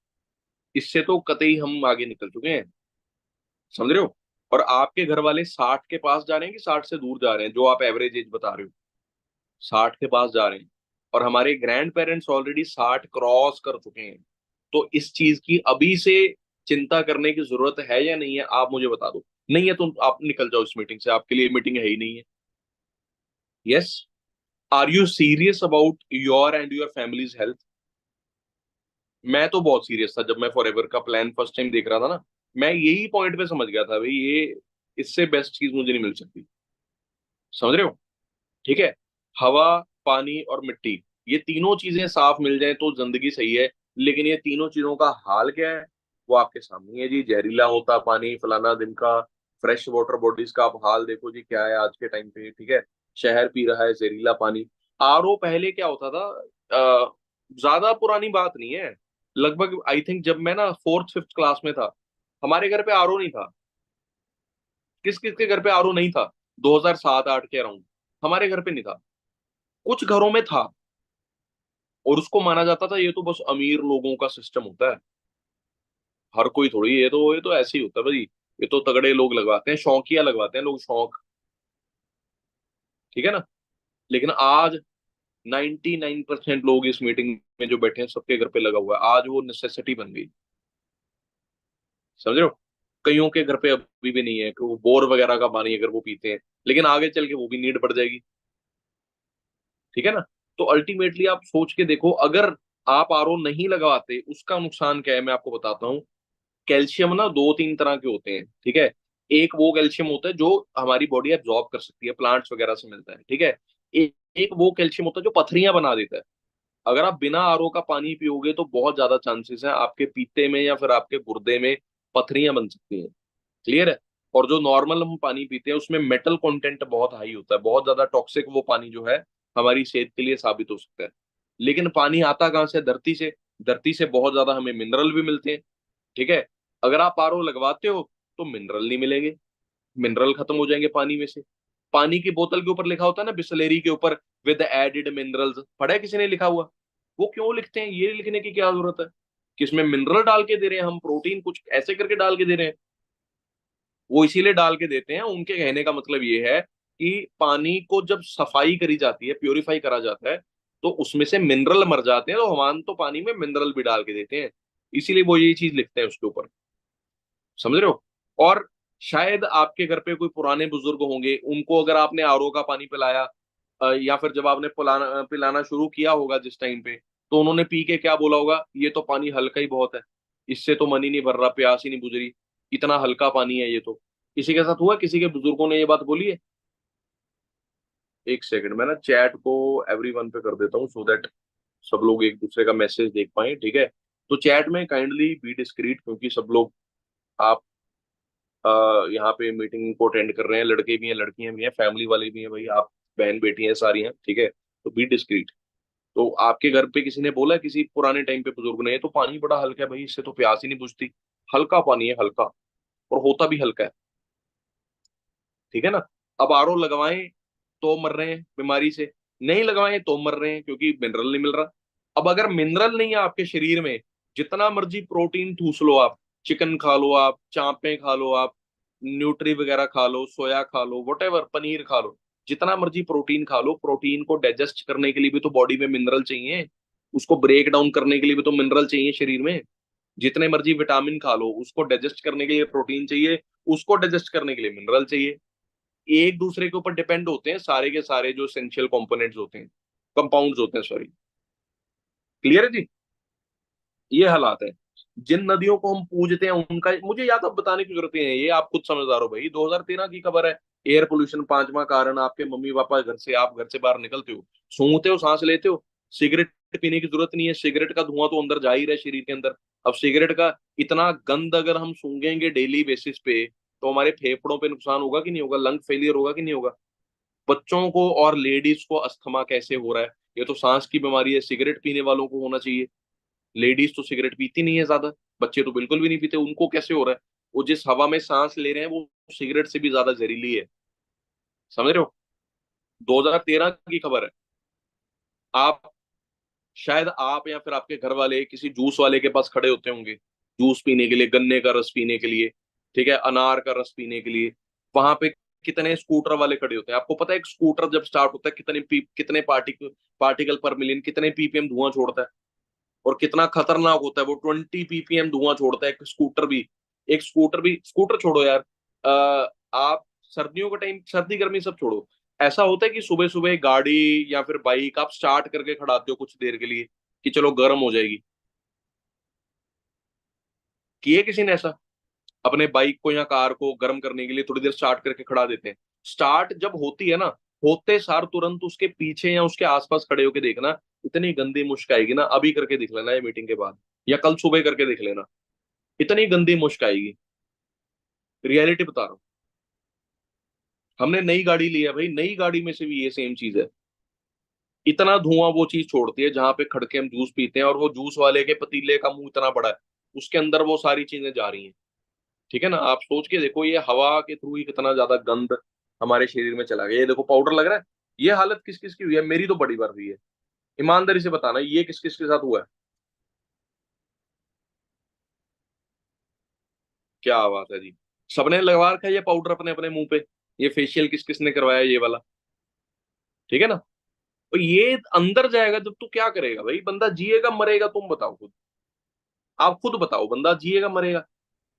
इससे तो कतई हम आगे निकल चुके हैं। समझ रहे हो? और आपके घर वाले 60 के पास जा रहे हैं कि 60 से दूर जा रहे हैं, जो आप एवरेज एज बता रहे हो? 60 के पास जा रहे हैं। और हमारे ग्रैंड पेरेंट्स ऑलरेडी 60 क्रॉस कर चुके हैं। तो इस चीज की अभी से चिंता करने की जरूरत है या नहीं है, आप मुझे बता दो। नहीं है तो आप निकल जाओ इस मीटिंग से, आपके लिए मीटिंग है ही नहीं है। Yes? Are you serious about your and your families health? मैं तो बहुत सीरियस था जब मैं फॉरएवर का प्लान फर्स्ट टाइम देख रहा था ना। मैं यही पॉइंट पे समझ गया था भाई, ये इससे बेस्ट चीज मुझे नहीं मिल सकती। समझ रहे हो? ठीक है? हवा, पानी और मिट्टी, ये तीनों चीजें साफ मिल जाए तो जिंदगी सही है। लेकिन ये तीनों चीजों का हाल क्या है? वो आपके सामने ही है जी। जहरीला होता पानी फलाना दिन का। फ्रेश वाटर बॉडीज का आप हाल देखो जी, क्या है आज के टाइम पे। ठीक है? शहर पी रहा है जहरीला पानी। आरओ पहले क्या होता था? ज्यादा पुरानी बात नहीं है, लगभग आई थिंक जब मैं ना फोर्थ फिफ्थ क्लास में था, हमारे घर पे आरओ नहीं था। किस किस के घर पे आरओ नहीं था? 2007-8 के अराउंड हमारे घर पे नहीं था। कुछ घरों में था, और उसको माना जाता था ये तो बस अमीर लोगों का सिस्टम होता है, हर कोई थोड़ी, ये तो ऐसे ही होता है भाई, ये तो तगड़े लोग लगवाते हैं, शौकिया लगवाते हैं लोग, शौक। ठीक है ना। लेकिन आज 99% लोग इस मीटिंग में जो बैठे हैं सबके घर पे लगा हुआ है, आज वो नेसेसिटी बन गई। समझ रहे हो। कईयों के घर पे अभी भी नहीं है कि वो बोर वगैरह का पानी अगर वो पीते हैं, लेकिन आगे चल के वो भी नीड बढ़ जाएगी। ठीक है ना। तो अल्टीमेटली आप सोच के देखो, अगर आप आरओ नहीं लगवाते उसका नुकसान क्या है मैं आपको बताता हूँ। कैल्शियम ना दो तीन तरह के होते हैं, ठीक है। एक वो कैल्शियम होता है जो हमारी बॉडी एब्जॉर्ब कर सकती है, प्लांट्स वगैरह से मिलता है, ठीक है। एक वो कैल्शियम होता है जो पथरियां बना देता है। अगर आप बिना आरओ का पानी पियोगे तो बहुत ज्यादा चांसेस है आपके पीते में या फिर आपके गुर्दे में पथरियां बन सकती हैं। क्लियर है। और जो नॉर्मल हम पानी पीते हैं उसमें मेटल कंटेंट बहुत हाई होता है, बहुत ज्यादा टॉक्सिक वो पानी जो है हमारी सेहत के लिए साबित हो सकता है। लेकिन पानी आता कहाँ से? धरती से। धरती से बहुत ज्यादा हमें मिनरल भी मिलते हैं। ठीक है। अगर आप आरओ लगवाते हो तो मिनरल नहीं मिलेंगे, मिनरल खत्म हो जाएंगे पानी में से। पानी की बोतल के ऊपर लिखा होता है ना, बिस्लेरी के ऊपर, विद एडिड मिनरल्स, पढ़ा है किसी ने लिखा हुआ? वो क्यों लिखते हैं? ये लिखने की क्या जरूरत है कि इसमें मिनरल डाल के दे रहे हैं हम, प्रोटीन कुछ ऐसे करके डाल के दे रहे हैं? वो इसीलिए डाल के देते हैं, उनके कहने का मतलब ये है कि पानी को जब सफाई करी जाती है, प्योरीफाई करा जाता है, तो उसमें से मिनरल मर जाते हैं, तो हम तो पानी में मिनरल भी डाल के देते हैं। इसीलिए वो ये चीज लिखते हैं उसके ऊपर। समझ रहे हो। और शायद आपके घर पे कोई पुराने बुजुर्ग होंगे, उनको अगर आपने आरओ का पानी पिलाया, या फिर जब आपने पिलाना पिलाना शुरू किया होगा जिस टाइम पे, तो उन्होंने पी के क्या बोला होगा? ये तो पानी हल्का ही बहुत है, इससे तो मन ही नहीं भर रहा, प्यास ही नहीं बुझ रही, इतना हल्का पानी है ये तो। किसी के साथ हुआ? किसी के बुजुर्गों ने ये बात बोली है? एक सेकंड, मैं ना चैट को एवरीवन पे कर देता हूँ सो दैट सब लोग एक दूसरे का मैसेज देख पाए, ठीक है। तो चैट में काइंडली बी डिस्क्रीट, क्योंकि सब लोग, आप यहाँ पे मीटिंग को अटेंड कर रहे हैं, लड़के भी हैं, लड़कियां भी हैं, फैमिली वाले भी हैं भाई, आप बहन बेटी हैं सारी हैं, ठीक है। तो बी डिस्क्रीट। तो आपके घर पे किसी ने बोला है, किसी पुराने टाइम पे बुजुर्ग ने, "ये तो पानी बड़ा हल्का है भाई, इससे तो प्यास ही नहीं बुझती"? हल्का पानी है, हल्का, और होता भी हल्का है। ठीक है ना। अब आरओ लगवाएं तो मर रहे हैं बीमारी से, नहीं लगवाएं तो मर रहे हैं क्योंकि मिनरल नहीं मिल रहा। अब अगर मिनरल नहीं है आपके शरीर में, जितना मर्जी प्रोटीन ठूस लो आप, चिकन खा लो आप, चांपे खा लो आप, न्यूट्री वगैरह खा लो, सोया खा लो, वटेवर, पनीर खा लो, जितना मर्जी प्रोटीन खा लो, प्रोटीन को डाइजेस्ट करने के लिए भी तो बॉडी में मिनरल चाहिए, उसको ब्रेक डाउन करने के लिए भी तो मिनरल चाहिए शरीर में। जितने मर्जी विटामिन खा लो, उसको डाइजेस्ट करने के लिए प्रोटीन चाहिए, उसको डाइजेस्ट करने के लिए मिनरल चाहिए। एक दूसरे के ऊपर डिपेंड होते हैं सारे के सारे जो एसेंशियल कंपोनेंट्स होते हैं, कंपाउंड्स होते हैं, सॉरी। क्लियर है जी। ये हालात है। जिन नदियों को हम पूजते हैं उनका मुझे या तो बताने की जरूरत ही नहीं है, ये आप खुद समझदार हो भाई, 2013 की खबर है। एयर पोल्यूशन पांचवा कारण, आपके मम्मी पापा घर से, आप घर से बाहर निकलते हो, सूंघते हो, सांस लेते हो, सिगरेट पीने की जरूरत नहीं है, सिगरेट का धुआं तो अंदर जा ही रहा है शरीर के अंदर। अब सिगरेट का इतना गंद अगर हम सूंघेंगे डेली बेसिस पे, तो हमारे फेफड़ों पे नुकसान होगा कि नहीं होगा? लंग फेलियर होगा कि नहीं होगा? बच्चों को और लेडीज को अस्थमा कैसे हो रहा है? ये तो सांस की बीमारी है, सिगरेट पीने वालों को होना चाहिए। लेडीज तो सिगरेट पीती नहीं है ज्यादा, बच्चे तो बिल्कुल भी नहीं पीते, उनको कैसे हो रहा है? वो जिस हवा में सांस ले रहे हैं वो सिगरेट से भी ज्यादा जहरीली है। समझ रहे हो। 2013 की खबर है। आप, शायद आप या फिर आपके घर वाले किसी जूस वाले के पास खड़े होते होंगे, जूस पीने के लिए, गन्ने का रस पीने के लिए, ठीक है, अनार का रस पीने के लिए। वहां पे कितने स्कूटर वाले खड़े होते हैं? आपको पता है एक स्कूटर जब स्टार्ट होता है कितने पार्टिकल पर मिलियन, कितने पीपीएम धुआं छोड़ता है? और कितना खतरनाक होता है वो, 20 पीपीएम धुआं छोड़ता है एक स्कूटर भी। एक स्कूटर भी, स्कूटर छोड़ो यार, आप सर्दियों का टाइम, सर्दी गर्मी सब छोड़ो, ऐसा होता है कि सुबह सुबह गाड़ी या फिर बाइक आप स्टार्ट करके खड़ाते हो कुछ देर के लिए कि चलो गर्म हो जाएगी? किए किसी ने ऐसा? अपने बाइक को या कार को गर्म करने के लिए थोड़ी देर स्टार्ट करके खड़ा देते हैं। स्टार्ट जब होती है ना, होते सार तुरंत उसके पीछे या उसके आसपास खड़े होके देखना, इतनी गंदी मुश्क आएगी ना, अभी करके दिख लेना ये मीटिंग के बाद, या कल सुबह करके दिख लेना, इतनी गंदी मुश्क आएगी। रियलिटी बता रहा हूँ। हमने नई गाड़ी ली है भाई, नई गाड़ी में से भी ये सेम चीज है। इतना धुआं वो चीज छोड़ती है, जहां पे खड़के हम जूस पीते हैं और वो जूस वाले के पतीले का मुंह इतना बड़ा है, उसके अंदर वो सारी चीजें जा रही हैं। ठीक है ना। आप सोच के देखो, ये हवा के थ्रू ही कितना ज्यादा गंद हमारे शरीर में चला गया। ये देखो पाउडर लग रहा है, ये हालत किस किस की हुई है? मेरी तो बड़ी बार हुई है। ईमानदारी से बताना ये किस किस के साथ हुआ है। क्या बात है जी। सबने लगवा रखा है ये पाउडर अपने अपने मुंह पे? ये फेशियल किस किसने करवाया ये वाला? ठीक है ना? तो ये अंदर जाएगा जब, तो क्या करेगा भाई? बंदा जिएगा मरेगा? तुम बताओ खुद। आप खुद बताओ, बंदा जिएगा मरेगा।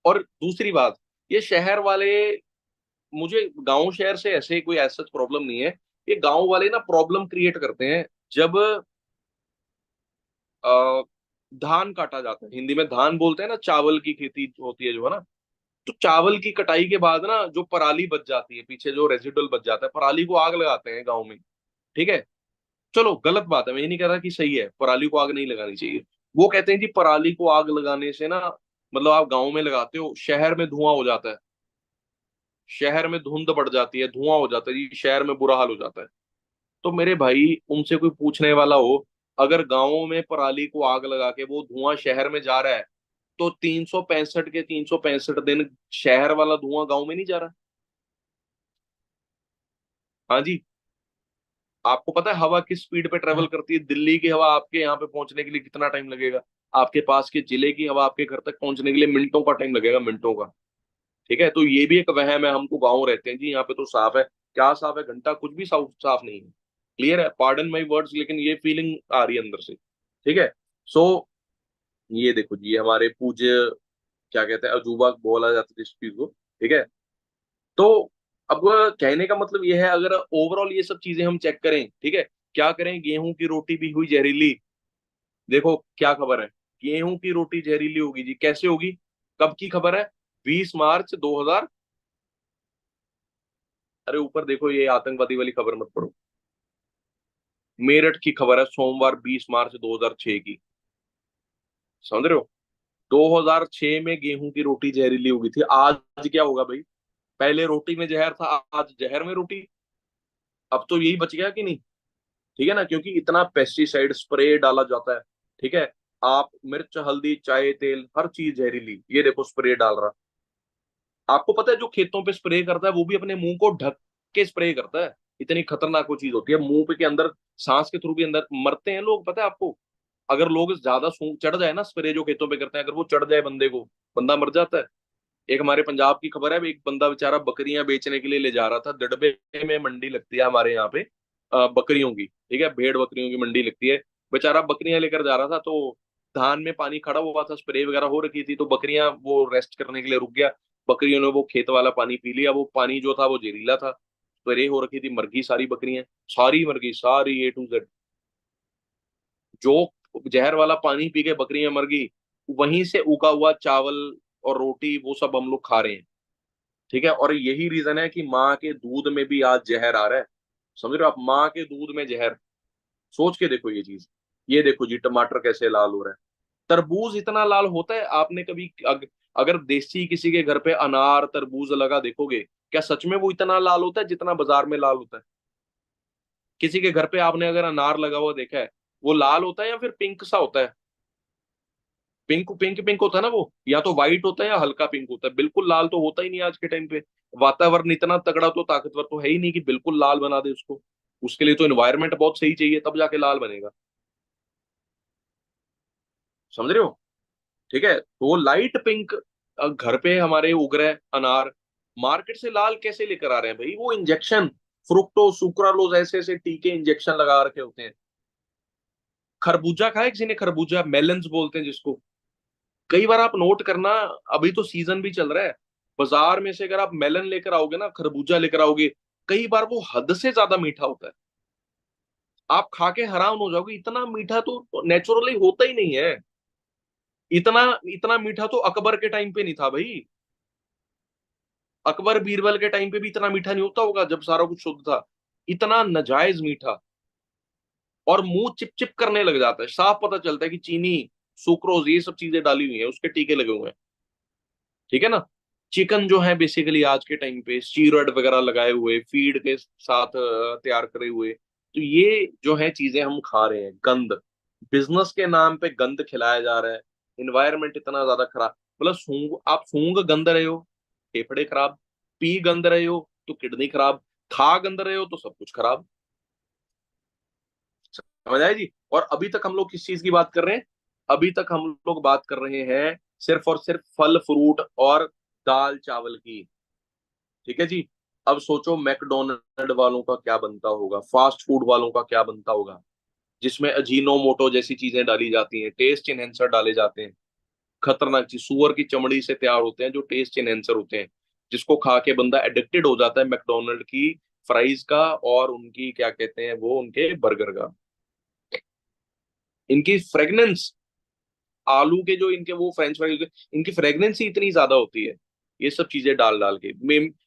और दूसरी बात, ये शहर वाले, मुझे गांव शहर से ऐसे कोई ऐसा प्रॉब्लम नहीं है। ये गांव वाले ना प्रॉब्लम क्रिएट करते हैं जब अ, धान काटा जाता है। हिंदी में धान बोलते हैं ना, चावल की खेती होती है जो, है ना? तो चावल की कटाई के बाद ना जो पराली बच जाती है, पीछे जो रेजिडुअल बच जाता है, पराली को आग लगाते हैं गाँव में। ठीक है? चलो गलत बात है, मैं ये नहीं कह रहा कि सही है, पराली को आग नहीं लगानी चाहिए। वो कहते हैं जी पराली को आग लगाने से ना, मतलब आप गांव में लगाते हो, शहर में धुआं हो जाता है, शहर में धुंध बढ़ जाती है, धुआं हो जाता है जी, शहर में बुरा हाल हो जाता है। तो मेरे भाई, उनसे कोई पूछने वाला हो, अगर गांवों में पराली को आग लगा के वो धुआं शहर में जा रहा है, तो 365 के 365 दिन शहर वाला धुआं गांव में नहीं जा रहा? हाँ जी। आपको पता है हवा किस स्पीड पे ट्रेवल करती है? दिल्ली की हवा आपके यहाँ पे पहुंचने के लिए कितना टाइम लगेगा? आपके पास के जिले की हवा आपके घर तक पहुंचने के लिए मिनटों का टाइम लगेगा, मिनटों का। ठीक है? तो ये भी एक वहम है, हमको गाँव रहते हैं जी, यहाँ पे तो साफ है। क्या साफ है? घंटा कुछ भी साफ साफ नहीं है। क्लियर है? पार्डन माई वर्ड्स, लेकिन ये फीलिंग आ रही है अंदर से। ठीक है? सो ये देखो जी, ये हमारे पूज्य, क्या कहते हैं, अजूबा बोला जाता है इस चीज को। ठीक है? तो अब कहने का मतलब ये है, अगर ओवरऑल ये सब चीजें हम चेक करें, ठीक है, क्या करें? गेहूं की रोटी भी हुई जहरीली। देखो क्या खबर है, गेहूं की रोटी जहरीली होगी जी। कैसे होगी? कब की खबर है? 20 मार्च 2000। अरे ऊपर देखो, ये आतंकवादी वाली खबर मत पढ़ो। मेरठ की खबर है, सोमवार 20 मार्च 2006 की। समझ रहे हो? 2006 में गेहूं की रोटी जहरीली होगी थी। आज क्या होगा भाई? पहले रोटी में जहर था, आज जहर में रोटी। अब तो यही बच गया कि नहीं? ठीक है ना? क्योंकि इतना पेस्टिसाइड स्प्रे डाला जाता है। ठीक है? आप मिर्च, हल्दी, चाय, तेल, हर चीज जहरीली। ये देखो स्प्रे डाल रहा। आपको पता है जो खेतों पे स्प्रे करता है वो भी अपने मुंह को ढक के स्प्रे करता है। इतनी खतरनाक वो चीज होती है, मुंह पे के अंदर सांस के थ्रू भी अंदर मरते हैं लोग, पता है आपको? अगर लोग ज्यादा सूंघ चढ़ जाए ना, स्प्रे जो खेतों पे करते हैं, अगर वो चढ़ जाए बंदे को, बंदा मर जाता है। एक हमारे पंजाब की खबर है, एक बंदा बेचारा बकरियां बेचने के लिए ले जा रहा था, दड़बे में मंडी लगती है हमारे यहाँ पे, बकरियों की। ठीक है? भेड़ बकरियों की मंडी लगती है। बेचारा बकरियां लेकर जा रहा था, तो धान में पानी खड़ा हुआ था, स्प्रे वगैरह हो रखी थी, तो बकरियां वो रेस्ट करने के लिए रुक गया। बकरियों ने वो खेत वाला पानी पी लिया। वो पानी जो था वो जहरीला था, स्प्रे हो रखी थी, मर गई सारी बकरियां। सारी मर गई, सारी A to Z। जो जहर वाला पानी पी के बकरियां मर गई, वहीं से उगा हुआ चावल और रोटी वो सब हम लोग खा रहे हैं। ठीक है? और यही रीजन है कि माँ के दूध में भी आज जहर आ रहा है। समझ रहे हो आप? माँ के दूध में जहर। सोच के देखो ये चीज। ये देखो जी टमाटर कैसे लाल हो रहा है। तरबूज इतना लाल होता है? आपने कभी अगर देसी किसी के घर पे अनार तरबूज लगा देखोगे, क्या सच में वो इतना लाल होता है जितना बाजार में लाल होता है? किसी के घर पे आपने अगर अनार लगा हुआ देखा है, वो लाल होता है या फिर पिंक सा होता है? पिंक पिंक पिंक होता है ना वो, या तो व्हाइट होता है या हल्का पिंक होता है। बिल्कुल लाल तो होता ही नहीं आज के टाइम पे। वातावरण इतना तगड़ा तो ताकतवर तो है ही नहीं कि बिल्कुल लाल बना दे उसको। उसके लिए तो एनवायरनमेंट बहुत सही चाहिए, तब जाके लाल बनेगा। समझ रहे हो? ठीक है? तो वो लाइट पिंक घर पे हमारे उग रहा है अनार, मार्केट से लाल कैसे लेकर आ रहे हैं भाई? वो इंजेक्शन, फ्रुक्टोज सुक्रालोज, ऐसे ऐसे टीके इंजेक्शन लगा रखे होते हैं। खरबूजा खाया किसी ने? खरबूजा, मेलन्स बोलते हैं जिसको। कई बार आप नोट करना, अभी तो सीजन भी चल रहा है, बाजार में से अगर आप मेलन लेकर आओगे ना, खरबूजा लेकर आओगे, कई बार वो हद से ज्यादा मीठा होता है। आप खा के हैरान हो जाओगे, इतना मीठा तो नेचुरली होता ही नहीं है। इतना इतना मीठा तो अकबर के टाइम पे नहीं था भाई। अकबर बीरबल के टाइम पे भी इतना मीठा नहीं होता होगा जब सारा कुछ शुद्ध था। इतना नाजायज मीठा। और मुंह चिप चिप करने लग जाता है, साफ पता चलता है कि चीनी, सुक्रोज, ये सब चीजें डाली हुई है, उसके टीके लगे हुए हैं। ठीक है ना? चिकन जो है बेसिकली आज के टाइम पे स्टीरॉयड वगैरह लगाए हुए, फीड के साथ तैयार करे हुए। तो ये जो है चीजें हम खा रहे हैं, गंद, बिजनेस के नाम पे गंद खिलाया जा रहा है। इन्वायरमेंट इतना ज्यादा खराब, मतलब आप सूंघ गंद रहे हो, फेफड़े खराब। पी गंद रहे हो तो किडनी खराब। खा गंद रहे हो तो सब कुछ खराब। समझ आया जी। और अभी तक हम लोग किस चीज की बात कर रहे हैं? अभी तक हम लोग बात कर रहे हैं सिर्फ और सिर्फ फल फ्रूट और दाल चावल की। ठीक है जी। अब सोचो मैकडोनल्ड वालों का क्या बनता होगा, फास्ट फूड वालों का क्या बनता होगा, जिसमें अजीनोमोटो जैसी चीजें डाली जाती हैं, टेस्ट इनहेंसर डाले जाते हैं। खतरनाक चीज, सुअर की चमड़ी से तैयार होते हैं जो टेस्ट इनहेंसर होते हैं, जिसको खा के बंदा एडिक्टेड हो जाता है मैकडोनल्ड की फ्राइज का और उनकी क्या कहते हैं वो, उनके बर्गर का। इनकी फ्रेगनेंस, आलू के जो इनके वो फ्रेंच फ्राइज, इनकी फ्रेगनेंस ही इतनी ज्यादा होती है, ये सब चीजें डाल डाल के।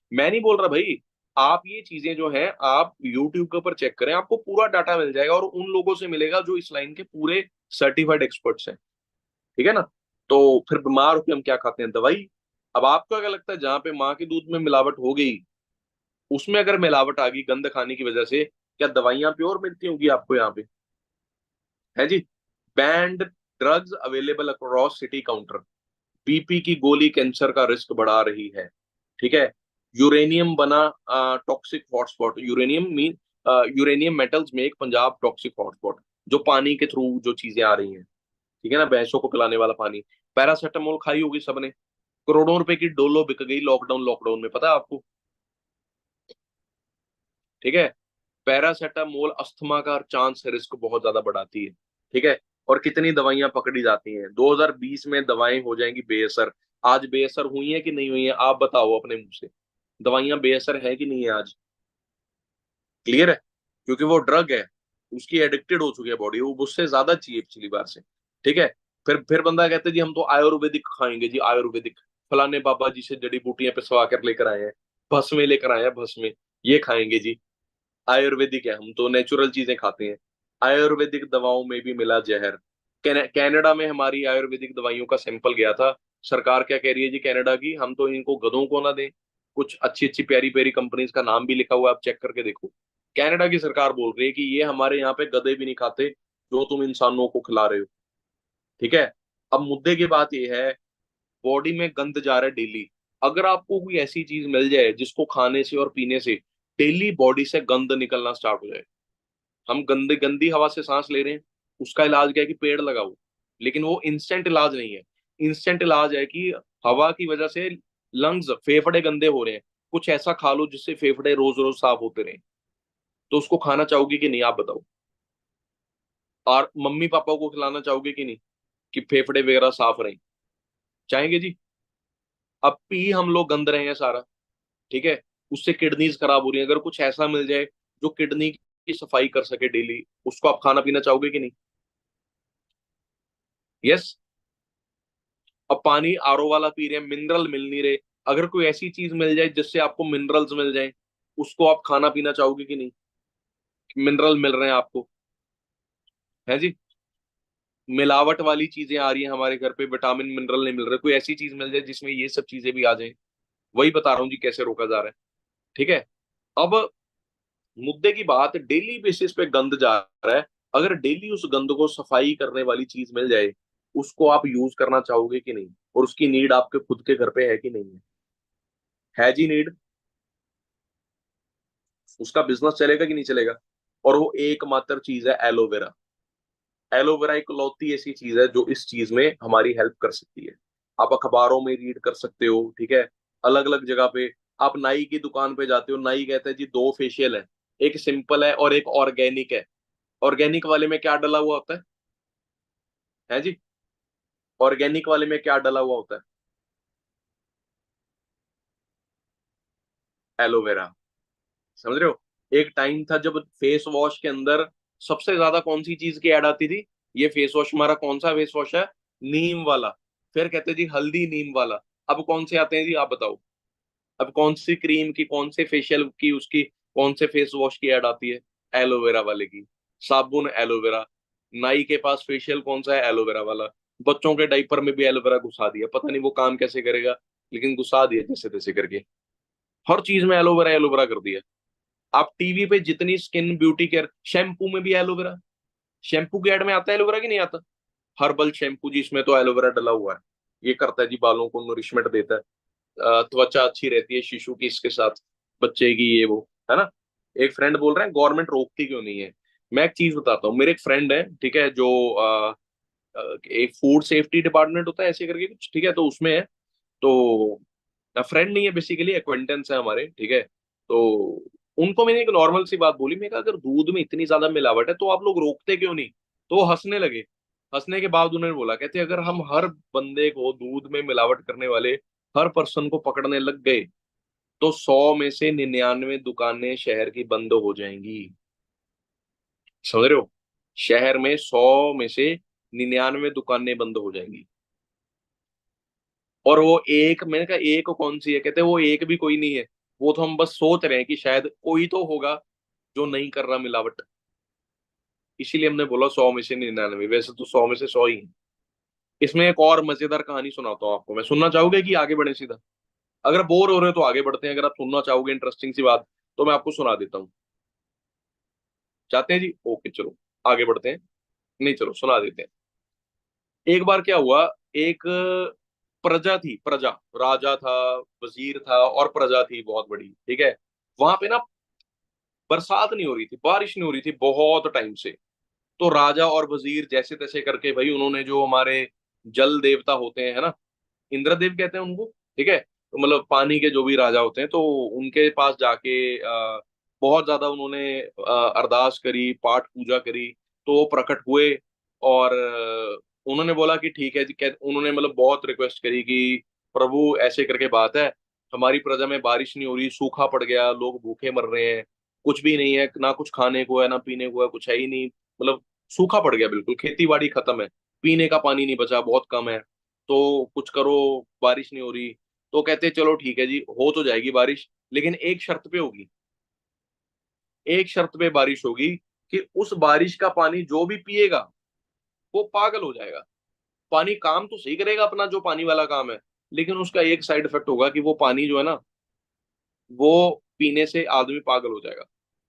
मैं नहीं बोल रहा भाई, आप ये चीजें जो हैं आप यूट्यूब के ऊपर चेक करें, आपको पूरा डाटा मिल जाएगा और उन लोगों से मिलेगा जो इस लाइन के पूरे सर्टिफाइड एक्सपर्ट्स हैं। ठीक है ना? तो फिर बीमार होकर हम क्या खाते हैं? दवाई। अब आपको क्या लगता है जहां पे माँ के दूध में मिलावट हो गई, उसमें अगर मिलावट आ गई गंद खाने की वजह से, क्या दवाइयां प्योर मिलती होंगी आपको यहाँ पे? है जी। Banned drugs available across city counter. BP की गोली कैंसर का रिस्क बढ़ा रही है। ठीक है। यूरेनियम बना toxic hotspot. Uranium mean uranium metals में एक पंजाब टॉक्सिक हॉटस्पॉट, जो पानी के थ्रू जो चीजें आ रही हैं। ठीक है ना, भैंसों को पिलाने वाला पानी। पैरासीटामोल खाई होगी सबने, करोड़ों रुपए की डोलो बिक गई लॉकडाउन लॉकडाउन में, पता है आपको? ठीक है। पैरासीटामोल अस्थमा का चांस रिस्क बहुत ज्यादा बढ़ाती है। ठीक है। और कितनी दवाइयां पकड़ी जाती हैं, 2020 में दवाएं हो जाएंगी बेअसर। आज बेअसर हुई है कि नहीं हुई है, आप बताओ अपने मुंह से। दवाइयां बेअसर है कि नहीं है आज? क्लियर है? क्योंकि वो ड्रग है, उसकी एडिक्टेड हो चुकी है बॉडी, वो उससे ज्यादा चाहिए पिछली बार से। ठीक है। फिर बंदा कहता है जी हम तो आयुर्वेदिक खाएंगे जी, आयुर्वेदिक फलाने बाबा जी से जड़ी बूटियां पिसवा कर लेकर आए हैं, भस्में लेकर आए हैं, भस्में ये खाएंगे जी। आयुर्वेदिक है, हम तो नेचुरल चीजें खाते हैं। आयुर्वेदिक दवाओं में भी मिला जहर। कनाडा में हमारी आयुर्वेदिक दवाइयों का सैंपल गया था। सरकार क्या कह रही है जी कनाडा की, हम तो इनको गधों को ना दें। कुछ अच्छी अच्छी प्यारी प्यारी कंपनीज का नाम भी लिखा हुआ है, आप चेक करके देखो। कनाडा की सरकार बोल रही है कि ये हमारे यहाँ पे गधे भी नहीं खाते जो तुम इंसानों को खिला रहे हो। ठीक है। अब मुद्दे की बात यह है, बॉडी में गंद जा रहा है डेली। अगर आपको कोई ऐसी चीज मिल जाए जिसको खाने से और पीने से डेली बॉडी से गंद निकलना स्टार्ट हो जाए, हम गंदी गंदी हवा से सांस ले रहे हैं, उसका इलाज क्या है कि पेड़ लगाओ। लेकिन वो इंस्टेंट इलाज नहीं है। इंस्टेंट इलाज है कि हवा की वजह से लंग्स फेफड़े गंदे हो रहे हैं, कुछ ऐसा खा लो जिससे फेफड़े रोज रोज साफ होते रहे। तो उसको खाना चाहोगे कि नहीं, आप बताओ? और मम्मी पापा को खिलाना चाहोगे कि नहीं, कि फेफड़े वगैरह साफ रहे? चाहेंगे जी। अब पी हम लोग गंद रहे हैं सारा। ठीक है। उससे किडनीज खराब हो रही है, अगर कुछ ऐसा मिल जाए जो किडनी की सफाई कर सके डेली, उसको आप खाना पीना चाहोगे कि नहीं? यस। अब पानी आरओ वाला पी रहे हैं, मिनरल मिल नहीं रहे। अगर कोई ऐसी चीज मिल जाए जिससे आपको मिनरल्स मिल जाए, उसको आप खाना पीना चाहोगे कि नहीं? मिनरल मिल रहे हैं आपको, है जी। मिलावट वाली चीजें आ रही हैं हमारे घर पे, विटामिन मिनरल नहीं मिल रहे, कोई ऐसी चीज मिल जाए जिसमें ये सब चीजें भी आ जाए। वही बता रहा हूँ जी कैसे रोका जा रहा है। ठीक है। अब मुद्दे की बात, डेली बेसिस पे गंद जा रहा है। अगर डेली उस गंद को सफाई करने वाली चीज मिल जाए, उसको आप यूज करना चाहोगे कि नहीं? और उसकी नीड आपके खुद के घर पे है कि नहीं है जी नीड? उसका बिजनेस चलेगा कि नहीं चलेगा? और वो एकमात्र चीज है एलोवेरा। एलोवेरा एक लौती ऐसी चीज है जो इस चीज में हमारी हेल्प कर सकती है। आप अखबारों में रीड कर सकते हो। ठीक है। अलग अलग जगह पे, आप नाई की दुकान पे जाते हो, नाई कहता है जी दो फेशियल है, एक सिंपल है और एक ऑर्गेनिक है। ऑर्गेनिक वाले में क्या डला हुआ होता है जी? ऑर्गेनिक वाले में क्या डला हुआ होता है? एलोवेरा। समझ रहे हो? एक टाइम था जब फेस वॉश के अंदर सबसे ज्यादा कौन सी चीज की ऐड आती थी? ये फेस वॉश हमारा कौन सा फेस वॉश है? नीम वाला। फिर कहते जी हल्दी नीम वाला। अब कौन से आते हैं जी, आप बताओ? अब कौन सी क्रीम की, कौन से फेशियल की, उसकी कौन से फेस वॉश की ऐड आती है? एलोवेरा वाले की। साबुन एलोवेरा। नाई के पास फेशियल कौन सा है? एलोवेरा वाला। बच्चों के डाइपर में भी एलोवेरा घुसा दिया, पता नहीं वो काम कैसे करेगा, लेकिन घुसा दिया जैसे तैसे करके। हर चीज में एलोवेरा एलोवेरा कर दिया। आप टीवी पे जितनी स्किन ब्यूटी केयर, शैम्पू में भी एलोवेरा। शैम्पू के ऐड में आता है एलोवेरा कि नहीं आता? हर्बल शैम्पू जी, इसमें तो एलोवेरा डला हुआ है। ये करता है जी, बालों को नरिशमेंट देता है, त्वचा अच्छी रहती है शिशु की इसके साथ, बच्चे की, ये वो, है ना। एक फ्रेंड बोल रहे हैं गवर्नमेंट रोकती क्यों नहीं है? मैं एक चीज बताता हूँ, मेरे एक फ्रेंड है, ठीक है, जो एक फूड सेफ्टी डिपार्टमेंट होता है ऐसे करके कुछ, ठीक है, तो उसमें है। तो फ्रेंड नहीं है, बेसिकली एक्वेंटेंस है हमारे, ठीक है। तो उनको मैंने एक नॉर्मल सी बात बोली, मैं कहा अगर दूध में इतनी ज्यादा मिलावट है तो आप लोग रोकते क्यों नहीं? तो वो हंसने लगे। हंसने के बाद उन्होंने बोला, कहते अगर हम हर बंदे को दूध में मिलावट करने वाले हर पर्सन को पकड़ने लग गए तो 100 में से 99 दुकानें शहर की बंद हो जाएंगी। समझ रहे हो? शहर में 100 में से 99 दुकानें बंद हो जाएंगी। और वो एक, मैंने कहा एक कौन सी है? कहते वो एक भी कोई नहीं है, वो तो हम बस सोच रहे हैं कि शायद कोई तो होगा जो नहीं कर रहा मिलावट। इसीलिए हमने बोला 100 में से 99, वैसे तो 100 में से 100 ही है। इसमें एक और मजेदार कहानी सुनाता हूँ आपको मैं, सुनना चाहोगे कि आगे बढ़े सीधा? अगर बोर हो रहे हो तो आगे बढ़ते हैं, अगर आप सुनना चाहोगे इंटरेस्टिंग सी बात तो मैं आपको सुना देता हूँ। चाहते हैं जी? ओके चलो आगे बढ़ते हैं। नहीं चलो सुना देते हैं। एक बार क्या हुआ, एक प्रजा थी, प्रजा, राजा था, वजीर था और प्रजा थी बहुत बड़ी, ठीक है। वहां पे ना बरसात नहीं हो रही थी, बारिश नहीं हो रही थी बहुत टाइम से। तो राजा और वजीर जैसे तैसे करके भाई, उन्होंने जो हमारे जल देवता होते हैं, है ना, इंद्रदेव कहते हैं उनको, ठीक है, तो मतलब पानी के जो भी राजा होते हैं, तो उनके पास जाके बहुत ज्यादा उन्होंने अरदास करी, पाठ पूजा करी। तो वो प्रकट हुए और उन्होंने बोला कि ठीक है जी, उन्होंने मतलब बहुत रिक्वेस्ट करी कि प्रभु ऐसे करके बात है, हमारी प्रजा में बारिश नहीं हो रही, सूखा पड़ गया, लोग भूखे मर रहे हैं, कुछ भी नहीं है, ना कुछ खाने को है ना पीने को है, कुछ है ही नहीं, मतलब सूखा पड़ गया बिल्कुल, खेती बाड़ी खत्म है, पीने का पानी नहीं बचा, बहुत कम है, तो कुछ करो, बारिश नहीं हो रही। तो कहते चलो ठीक है जी, हो तो जाएगी बारिश, लेकिन एक शर्त पे होगी, एक शर्त पे बारिश होगी कि उस बारिश का पानी जो भी पिएगा वो पागल हो जाएगा। पानी काम तो सही करेगा अपना जो पानी वाला काम है, लेकिन उसका एक साइड इफेक्ट होगा कि वो पानी जो है ना, वो पीने से आदमी पागल हो जाएगा।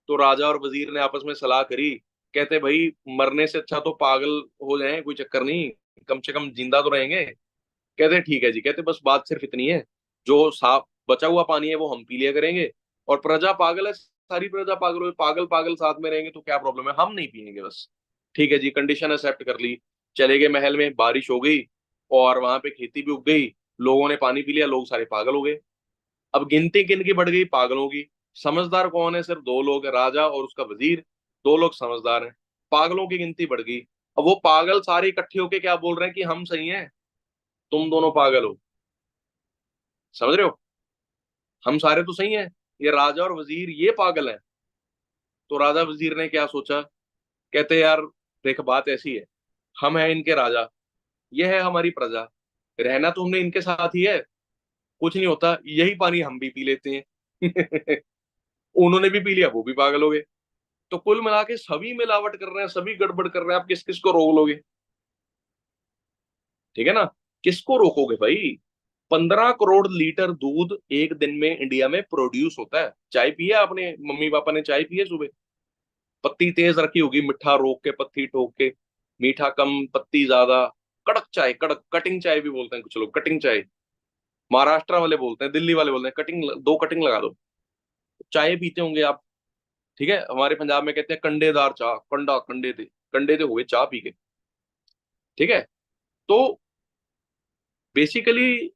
तो राजा और वजीर ने आपस में सलाह करी, कहते भाई मरने से अच्छा तो पागल हो जाए, कोई चक्कर नहीं, कम से कम जिंदा तो रहेंगे। कहते ठीक है जी, कहते बस बात सिर्फ इतनी है, जो साफ बचा हुआ पानी है वो हम पी लिया करेंगे, और प्रजा पागल है, सारी प्रजा पागल हो, पागल पागल साथ में रहेंगे तो क्या प्रॉब्लम है, हम नहीं पियेंगे बस। ठीक है जी, कंडीशन एक्सेप्ट कर ली। चले गए महल में, बारिश हो गई और वहां पे खेती भी उग गई, लोगों ने पानी पी लिया, लोग सारे पागल हो गए। अब गिनती किन की बढ़ गई? पागलों की। समझदार कौन है? सिर्फ दो लोग हैं, राजा और उसका वजीर, दो लोग समझदार हैं। पागलों की गिनती बढ़ गई। अब वो पागल सारे इकट्ठे होके क्या बोल रहे हैं कि हम सही हैं, तुम दोनों पागल हो। समझ रहे हो? हम सारे तो सही हैं, ये राजा और वजीर ये पागल हैं। तो राजा वजीर ने क्या सोचा, कहते यार देख बात ऐसी है, हम हैं इनके राजा, ये है हमारी प्रजा, रहना तो हमने इनके साथ ही है, कुछ नहीं होता, यही पानी हम भी पी लेते हैं। उन्होंने भी पी लिया, वो भी पागल हो गए। तो कुल मिला के सभी मिलावट कर रहे हैं, सभी गड़बड़ कर रहे हैं, आप किस किस को रोक लोगे? ठीक है ना, किसको रोकोगे भाई? 15 करोड़ लीटर दूध एक दिन में इंडिया में प्रोड्यूस होता है। चाय पिया आपने? मम्मी पापा ने चाय पी है सुबह? पत्ती तेज रखी होगी, मिठा रोक के, पत्ती ठोक के, मीठा कम पत्ती ज्यादा, कड़क चाय, कड़क कटिंग चाय भी बोलते हैं कुछ लोग, कटिंग चाय, महाराष्ट्र वाले बोलते हैं, दिल्ली वाले बोलते हैं कटिंग, दो कटिंग लगा दो। चाय पीते होंगे आप, ठीक है, हमारे पंजाब में कहते हैं कंडेदार चाह, कंडा कंडे थे हुए चाह पी के, ठीक है। तो बेसिकली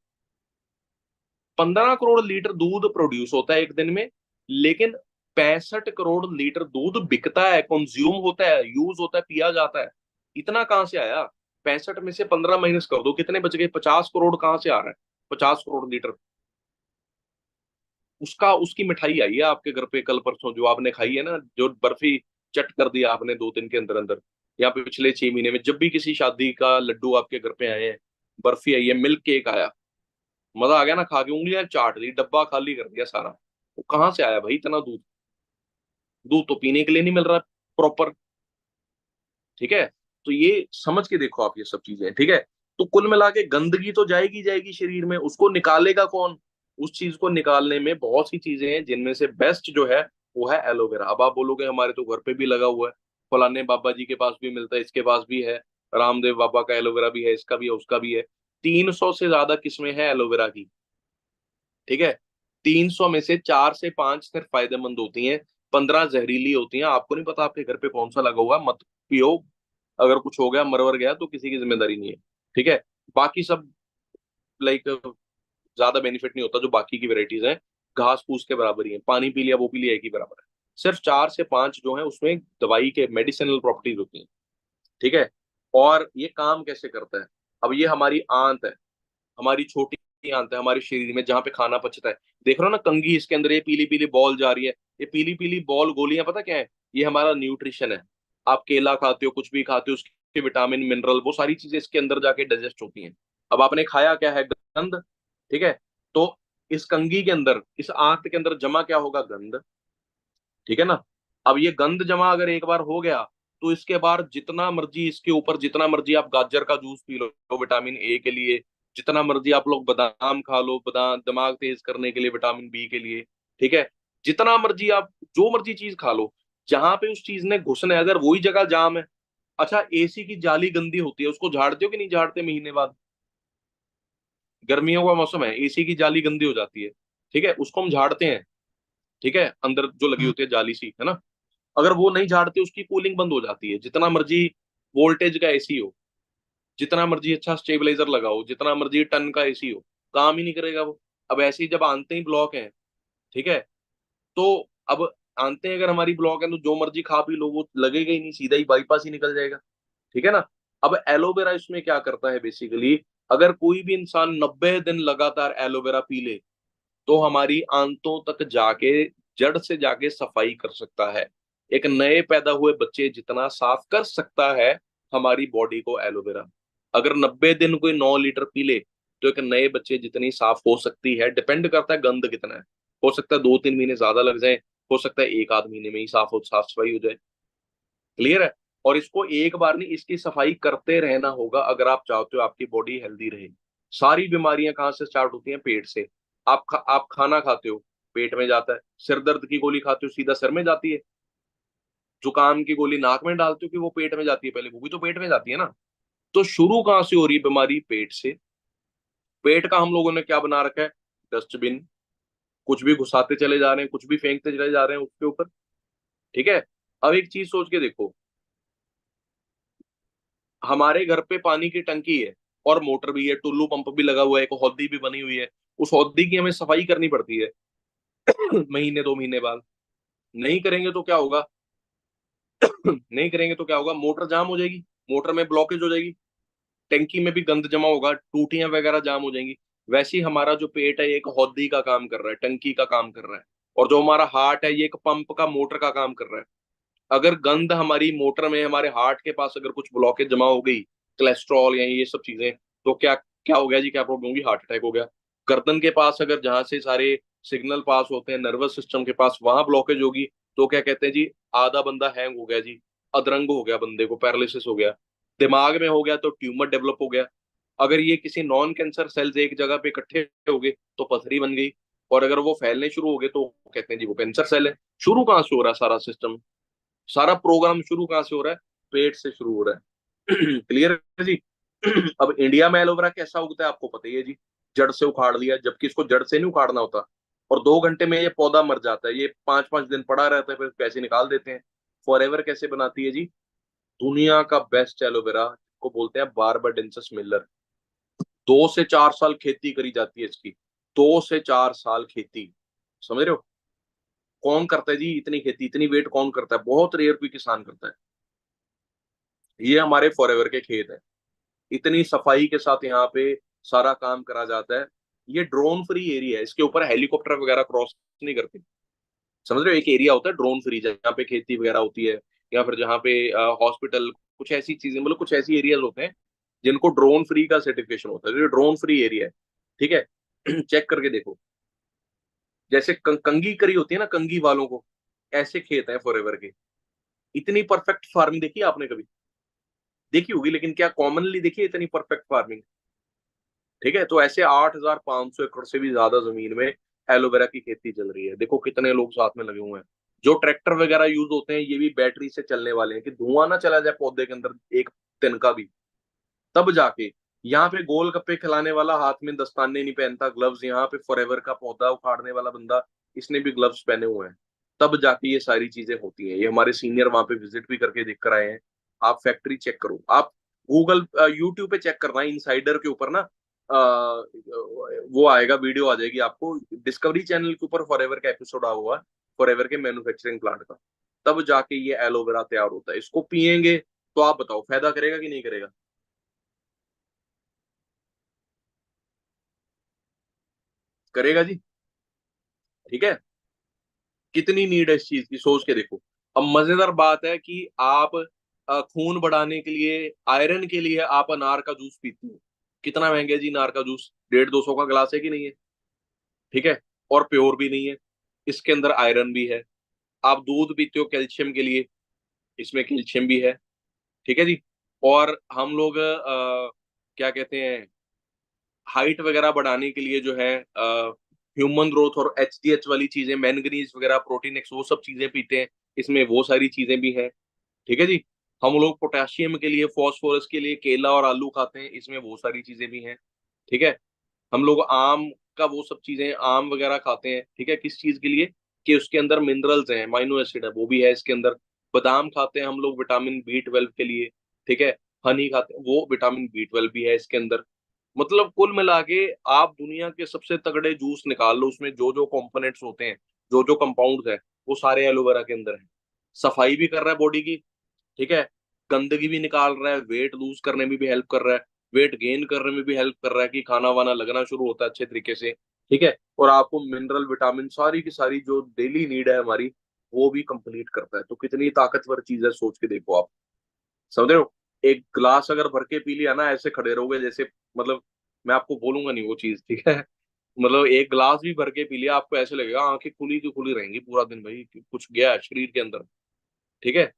15 करोड़ लीटर दूध प्रोड्यूस होता है एक दिन में, लेकिन 65 करोड़ लीटर दूध बिकता है, कंज्यूम होता है, यूज होता है, पिया जाता है। इतना कहां से आया? 65 में से 15 माइनस कर दो, कितने बच गए? 50 करोड़ कहां से आ रहा है? 50 करोड़ लीटर। उसका उसकी मिठाई आई है आपके घर पे कल परसों, जो आपने खाई है ना, जो बर्फी चट कर दिया आपने 2 दिन के अंदर अंदर, या पिछले 6 महीने में जब भी किसी शादी का लड्डू आपके घर पे आए हैं, बर्फी आई है, मिल्क केक आया, मजा आ गया ना, खा के उंगलियां चाट ली, डब्बा खाली कर दिया सारा। वो कहाँ से आया भाई इतना दूध? दूध तो पीने के लिए नहीं मिल रहा प्रॉपर, ठीक है। तो ये समझ के देखो आप ये सब चीजें, ठीक है। तो कुल मिला के गंदगी तो जाएगी जाएगी शरीर में, उसको निकालेगा कौन? उस चीज को निकालने में बहुत सी चीजें हैं, जिनमें से बेस्ट जो है वो है एलोवेरा। अब आप बोलोगे हमारे तो घर पे भी लगा हुआ है, फलाने बाबा जी के पास भी मिलता है, इसके पास भी है, रामदेव बाबा का एलोवेरा भी है, इसका भी है, उसका भी है। 300 से ज्यादा किस्में हैं एलोवेरा की, ठीक है। 300 में से 4 से 5 सिर्फ फायदेमंद होती हैं, 15 जहरीली होती हैं, आपको नहीं पता आपके घर पे कौन सा लगा हुआ है, मत पियो। अगर कुछ हो गया, मरवर गया, तो किसी की जिम्मेदारी नहीं है। ठीक है। बाकी सब लाइक ज्यादा बेनिफिट नहीं होता जो बाकी की वेराइटीज हैं, घास फूस के बराबर ही है, पानी पी लिया वो पी लिया एक ही बराबर है। सिर्फ 4 से 5 जो है उसमें दवाई के मेडिसिनल प्रॉपर्टीज होती हैं। ठीक है। और ये काम कैसे करता है? अब ये हमारी आंत है, हमारी छोटी आंत है हमारे शरीर में, जहाँ पे खाना पचता है। देख रहे हो ना कंघी, इसके अंदर ये पीली पीली बॉल जा रही है। ये पीली पीली बॉल गोलियां पता क्या है? ये हमारा न्यूट्रिशन है। आप केला खाते हो, कुछ भी खाते हो, उसके विटामिन मिनरल वो सारी चीजें इसके अंदर जाके डाइजेस्ट होती हैं। अब आपने खाया क्या है? गंद। ठीक है। तो इस कंघी के अंदर, इस आंत के अंदर जमा क्या होगा? गंद। ठीक है ना? अब ये गंद जमा अगर एक बार हो गया, तो इसके बाद जितना मर्जी इसके ऊपर, जितना मर्जी आप गाजर का juice P low vitamin A के लिए, जितना मर्जी आप लोग बादाम खा लो, बादाम दिमाग तेज करने के लिए, विटामिन बी के लिए। ठीक है। जितना मर्जी आप जो मर्जी चीज खा लो, जहां पे उस चीज ने घुसना है, अगर वही जगह जाम है। अच्छा, एसी की जाली गंदी होती है, उसको झाड़ते हो कि नहीं झाड़ते महीने बाद? गर्मियों का मौसम है, एसी की जाली गंदी हो जाती है। ठीक है, उसको हम झाड़ते हैं। ठीक है, अंदर जो लगी होती है जाली सी, है ना? अगर वो नहीं झाड़ते, उसकी कूलिंग बंद हो जाती है, जितना मर्जी वोल्टेज का एसी हो, जितना मर्जी अच्छा स्टेबलाइजर लगाओ, जितना मर्जी टन का एसी हो, काम ही नहीं करेगा वो। अब ऐसे ही जब आंते ही ब्लॉक है, ठीक है, तो अब आंते अगर हमारी ब्लॉक है, तो जो मर्जी खा पी लो वो लगेगा ही नहीं, सीधा ही बाईपास ही निकल जाएगा। ठीक है ना? अब एलोवेरा इसमें क्या करता है बेसिकली, अगर कोई भी इंसान 90 दिन लगातार एलोवेरा पी ले, तो हमारी आंतों तक जाके, जड़ से जाके सफाई कर सकता है। एक नए पैदा हुए बच्चे जितना साफ कर सकता है हमारी बॉडी को एलोवेरा। अगर 90 दिन कोई 9 लीटर पी ले, तो एक नए बच्चे जितनी साफ हो सकती है। डिपेंड करता है गंद कितना है। हो सकता है 2-3 महीने ज्यादा लग जाए, हो सकता है एक आध महीने में ही साफ सफाई हो जाए। क्लियर है? और इसको एक बार नहीं, इसकी सफाई करते रहना होगा अगर आप चाहते हो आपकी बॉडी हेल्दी रहे। सारी बीमारियां कहाँ से स्टार्ट होती हैं? पेट से। आप खाना खाते हो, पेट में जाता है। सिर दर्द की गोली खाते हो, सीधा सिर में जाती है। जुकाम की गोली नाक में डालते हो कि वो पेट में जाती है? पहले वो भी तो पेट में जाती है ना। तो शुरू कहाँ से हो रही है बीमारी? पेट से। पेट का हम लोगों ने क्या बना रखा है? डस्टबिन। कुछ भी घुसाते चले जा रहे हैं, कुछ भी फेंकते चले जा रहे हैं उसके ऊपर। ठीक है। अब एक चीज सोच के देखो, हमारे घर पे पानी की टंकी है, और मोटर भी है, टुल्लू पंप भी लगा हुआ है, एक हौदी भी बनी हुई है। उस हौदी की हमें सफाई करनी पड़ती है महीने 2 महीने बाद। नहीं करेंगे तो क्या होगा? नहीं करेंगे तो क्या होगा? मोटर जाम हो जाएगी, मोटर में ब्लॉकेज हो जाएगी, टंकी में भी गंद जमा होगा, टूटियां वगैरह जाम हो जाएंगी। वैसे ही हमारा जो पेट है, ये एक हौदी का काम कर रहा है, टंकी का काम कर रहा है। और जो हमारा हार्ट है, ये एक पंप का, मोटर का काम कर रहा है। अगर गंद हमारी मोटर में, हमारे हार्ट के पास अगर कुछ ब्लॉकेज जमा हो गई, कोलेस्ट्रॉल या ये सब चीजें, तो क्या क्या हो गया जी? क्या प्रॉब्लम होगी? हार्ट अटैक हो गया। गर्दन के पास अगर, जहां से सारे सिग्नल पास होते हैं नर्वस सिस्टम के पास, वहां ब्लॉकेज होगी, तो क्या कहते हैं जी? आधा बंदा हैंग हो गया जी, अधरंग हो गया, बंदे को पैरालिसिस हो गया। दिमाग में हो गया तो ट्यूमर डेवलप हो गया। अगर ये किसी नॉन कैंसर सेल्स एक जगह पे इकट्ठे हो गए, तो पथरी बन गई। और अगर वो फैलने शुरू हो गए, तो कहते हैं जी वो कैंसर सेल है। शुरू कहाँ से हो रहा है सारा सिस्टम? सारा प्रोग्राम शुरू कहाँ से हो रहा है? पेट से शुरू हो रहा है। क्लियर है जी? अब इंडिया में एलोवेरा कैसा उगता है आपको पता ही है जी। जड़ से उखाड़ लिया, जबकि इसको जड़ से नहीं उखाड़ना होता। और 2 घंटे में ये पौधा मर जाता है, ये 5-5 दिन पड़ा रहता है, फिर पैसे निकाल देते हैं। फॉरएवर कैसे बनाती है जी? दुनिया का बेस्ट एलोवेरा को बोलते हैं बारबाडेंसिस मिलर। 2 से 4 साल खेती करी जाती है इसकी। 2 से 4 साल खेती। समझ रहे हो? कौन करता है जी इतनी खेती? इतनी वेट कौन करता है? बहुत रेयर कोई किसान करता है। ये हमारे फॉरएवर के खेत है। इतनी सफाई के साथ यहाँ पे सारा काम करा जाता है। ये ड्रोन फ्री एरिया है, इसके ऊपर हेलीकॉप्टर वगैरह क्रॉस नहीं करते। समझ रहे हो? एक एरिया होता है ड्रोन फ्री, जहाँ पे खेती वगैरह होती है, या फिर जहाँ पे हॉस्पिटल, कुछ ऐसी चीजें, मतलब कुछ ऐसी एरियाज होते हैं जिनको ड्रोन फ्री का सर्टिफिकेशन होता है। तो ये ड्रोन फ्री एरिया है। ठीक है। चेक करके देखो, जैसे कंगी करी होती है ना कंगी वालों को, ऐसे खेत है फॉरएवर के। इतनी परफेक्ट फार्मिंग देखी है आपने कभी? देखी होगी, लेकिन क्या कॉमनली देखी है इतनी परफेक्ट फार्मिंग? ठीक है। तो ऐसे 8,500 एकड़ से भी ज्यादा जमीन में एलोवेरा की खेती चल रही है। देखो कितने लोग साथ में लगे हुए हैं। जो ट्रैक्टर वगैरह यूज होते हैं, ये भी बैटरी से चलने वाले हैं, कि धुआं ना चला जाए पौधे के अंदर एक तिनका भी। तब जाके, यहाँ पे गोल गप्पे खिलाने वाला हाथ में दस्ताने नहीं पहनता, ग्लव्स। यहाँ पे फॉरएवर का पौधा उखाड़ने वाला बंदा, इसने भी ग्लव्स पहने हुए हैं। तब जाके ये सारी चीजें होती हैं। ये हमारे सीनियर वहां पे विजिट भी करके देख कर आए हैं। आप फैक्ट्री चेक करो, आप गूगल यूट्यूब पे चेक करना, इनसाइडर के ऊपर ना वो आएगा, वीडियो आ जाएगी आपको, डिस्कवरी चैनल के ऊपर फॉरएवर का एपिसोड आया हुआ है, फॉरएवर के मैन्युफैक्चरिंग प्लांट का। तब जाके ये एलोवेरा तैयार होता है। इसको पियेंगे तो आप बताओ फायदा करेगा कि नहीं करेगा? करेगा जी। ठीक है, कितनी नीड है इस चीज की, सोच के देखो। अब मजेदार बात है कि आप खून बढ़ाने के लिए, आयरन के लिए आप अनार का जूस पीते हो। कितना महंगा है जी अनार का जूस, 150-200 का गिलास है कि नहीं है? ठीक है, और प्योर भी नहीं है, इसके अंदर आयरन भी है। आप दूध पीते हो कैल्शियम के लिए, इसमें कैल्शियम भी है। ठीक है जी। और हम लोग क्या कहते हैं, हाइट वगैरह बढ़ाने के लिए जो है ह्यूमन ग्रोथ और एचजीएच वाली चीजें, मैंगनीज वगैरह, प्रोटीन एक्स, वो सब चीजें पीते हैं, इसमें वो सारी चीजें भी हैं। ठीक है जी। हम लोग पोटेशियम के लिए, फॉस्फोरस के लिए केला और आलू खाते हैं, इसमें वो सारी चीजें भी हैं। ठीक है। हम लोग आम का वो सब चीजें, आम वगैरह खाते हैं, ठीक है, किस चीज के लिए? कि उसके अंदर मिनरल्स हैं, अमाइनो एसिड है, वो भी है इसके अंदर। बादाम खाते हैं हम लोग विटामिन B12 के लिए। ठीक है। हनी खाते हैं, वो विटामिन B12 भी है इसके अंदर। मतलब कुल मिला के आप दुनिया के सबसे तगड़े जूस निकाल लो, उसमें जो जो कंपोनेंट्स होते हैं, जो जो कंपाउंड्स है, वो सारे एलोवेरा के अंदर है। सफाई भी कर रहा है बॉडी की, ठीक है, गंदगी भी निकाल रहा है, वेट लूज करने में भी हेल्प कर रहा है, वेट गेन करने में भी हेल्प कर रहा है कि खाना वाना लगना शुरू होता है अच्छे तरीके से। ठीक है। और आपको मिनरल, विटामिन, सारी की सारी जो डेली नीड है हमारी, वो भी कंप्लीट करता है। तो कितनी ताकतवर चीज है, सोच के देखो आप। समझ रहे हो? एक ग्लास अगर भर के पी लिया ना, ऐसे खड़े रहोगे जैसे, मतलब मैं आपको बोलूंगा नहीं वो चीज, ठीक है। मतलब एक ग्लास भी भर के पी लिया, आपको ऐसे लगेगा आंखें खुली की खुली रहेंगी पूरा दिन, भाई कि कुछ गया है शरीर के अंदर। ठीक है।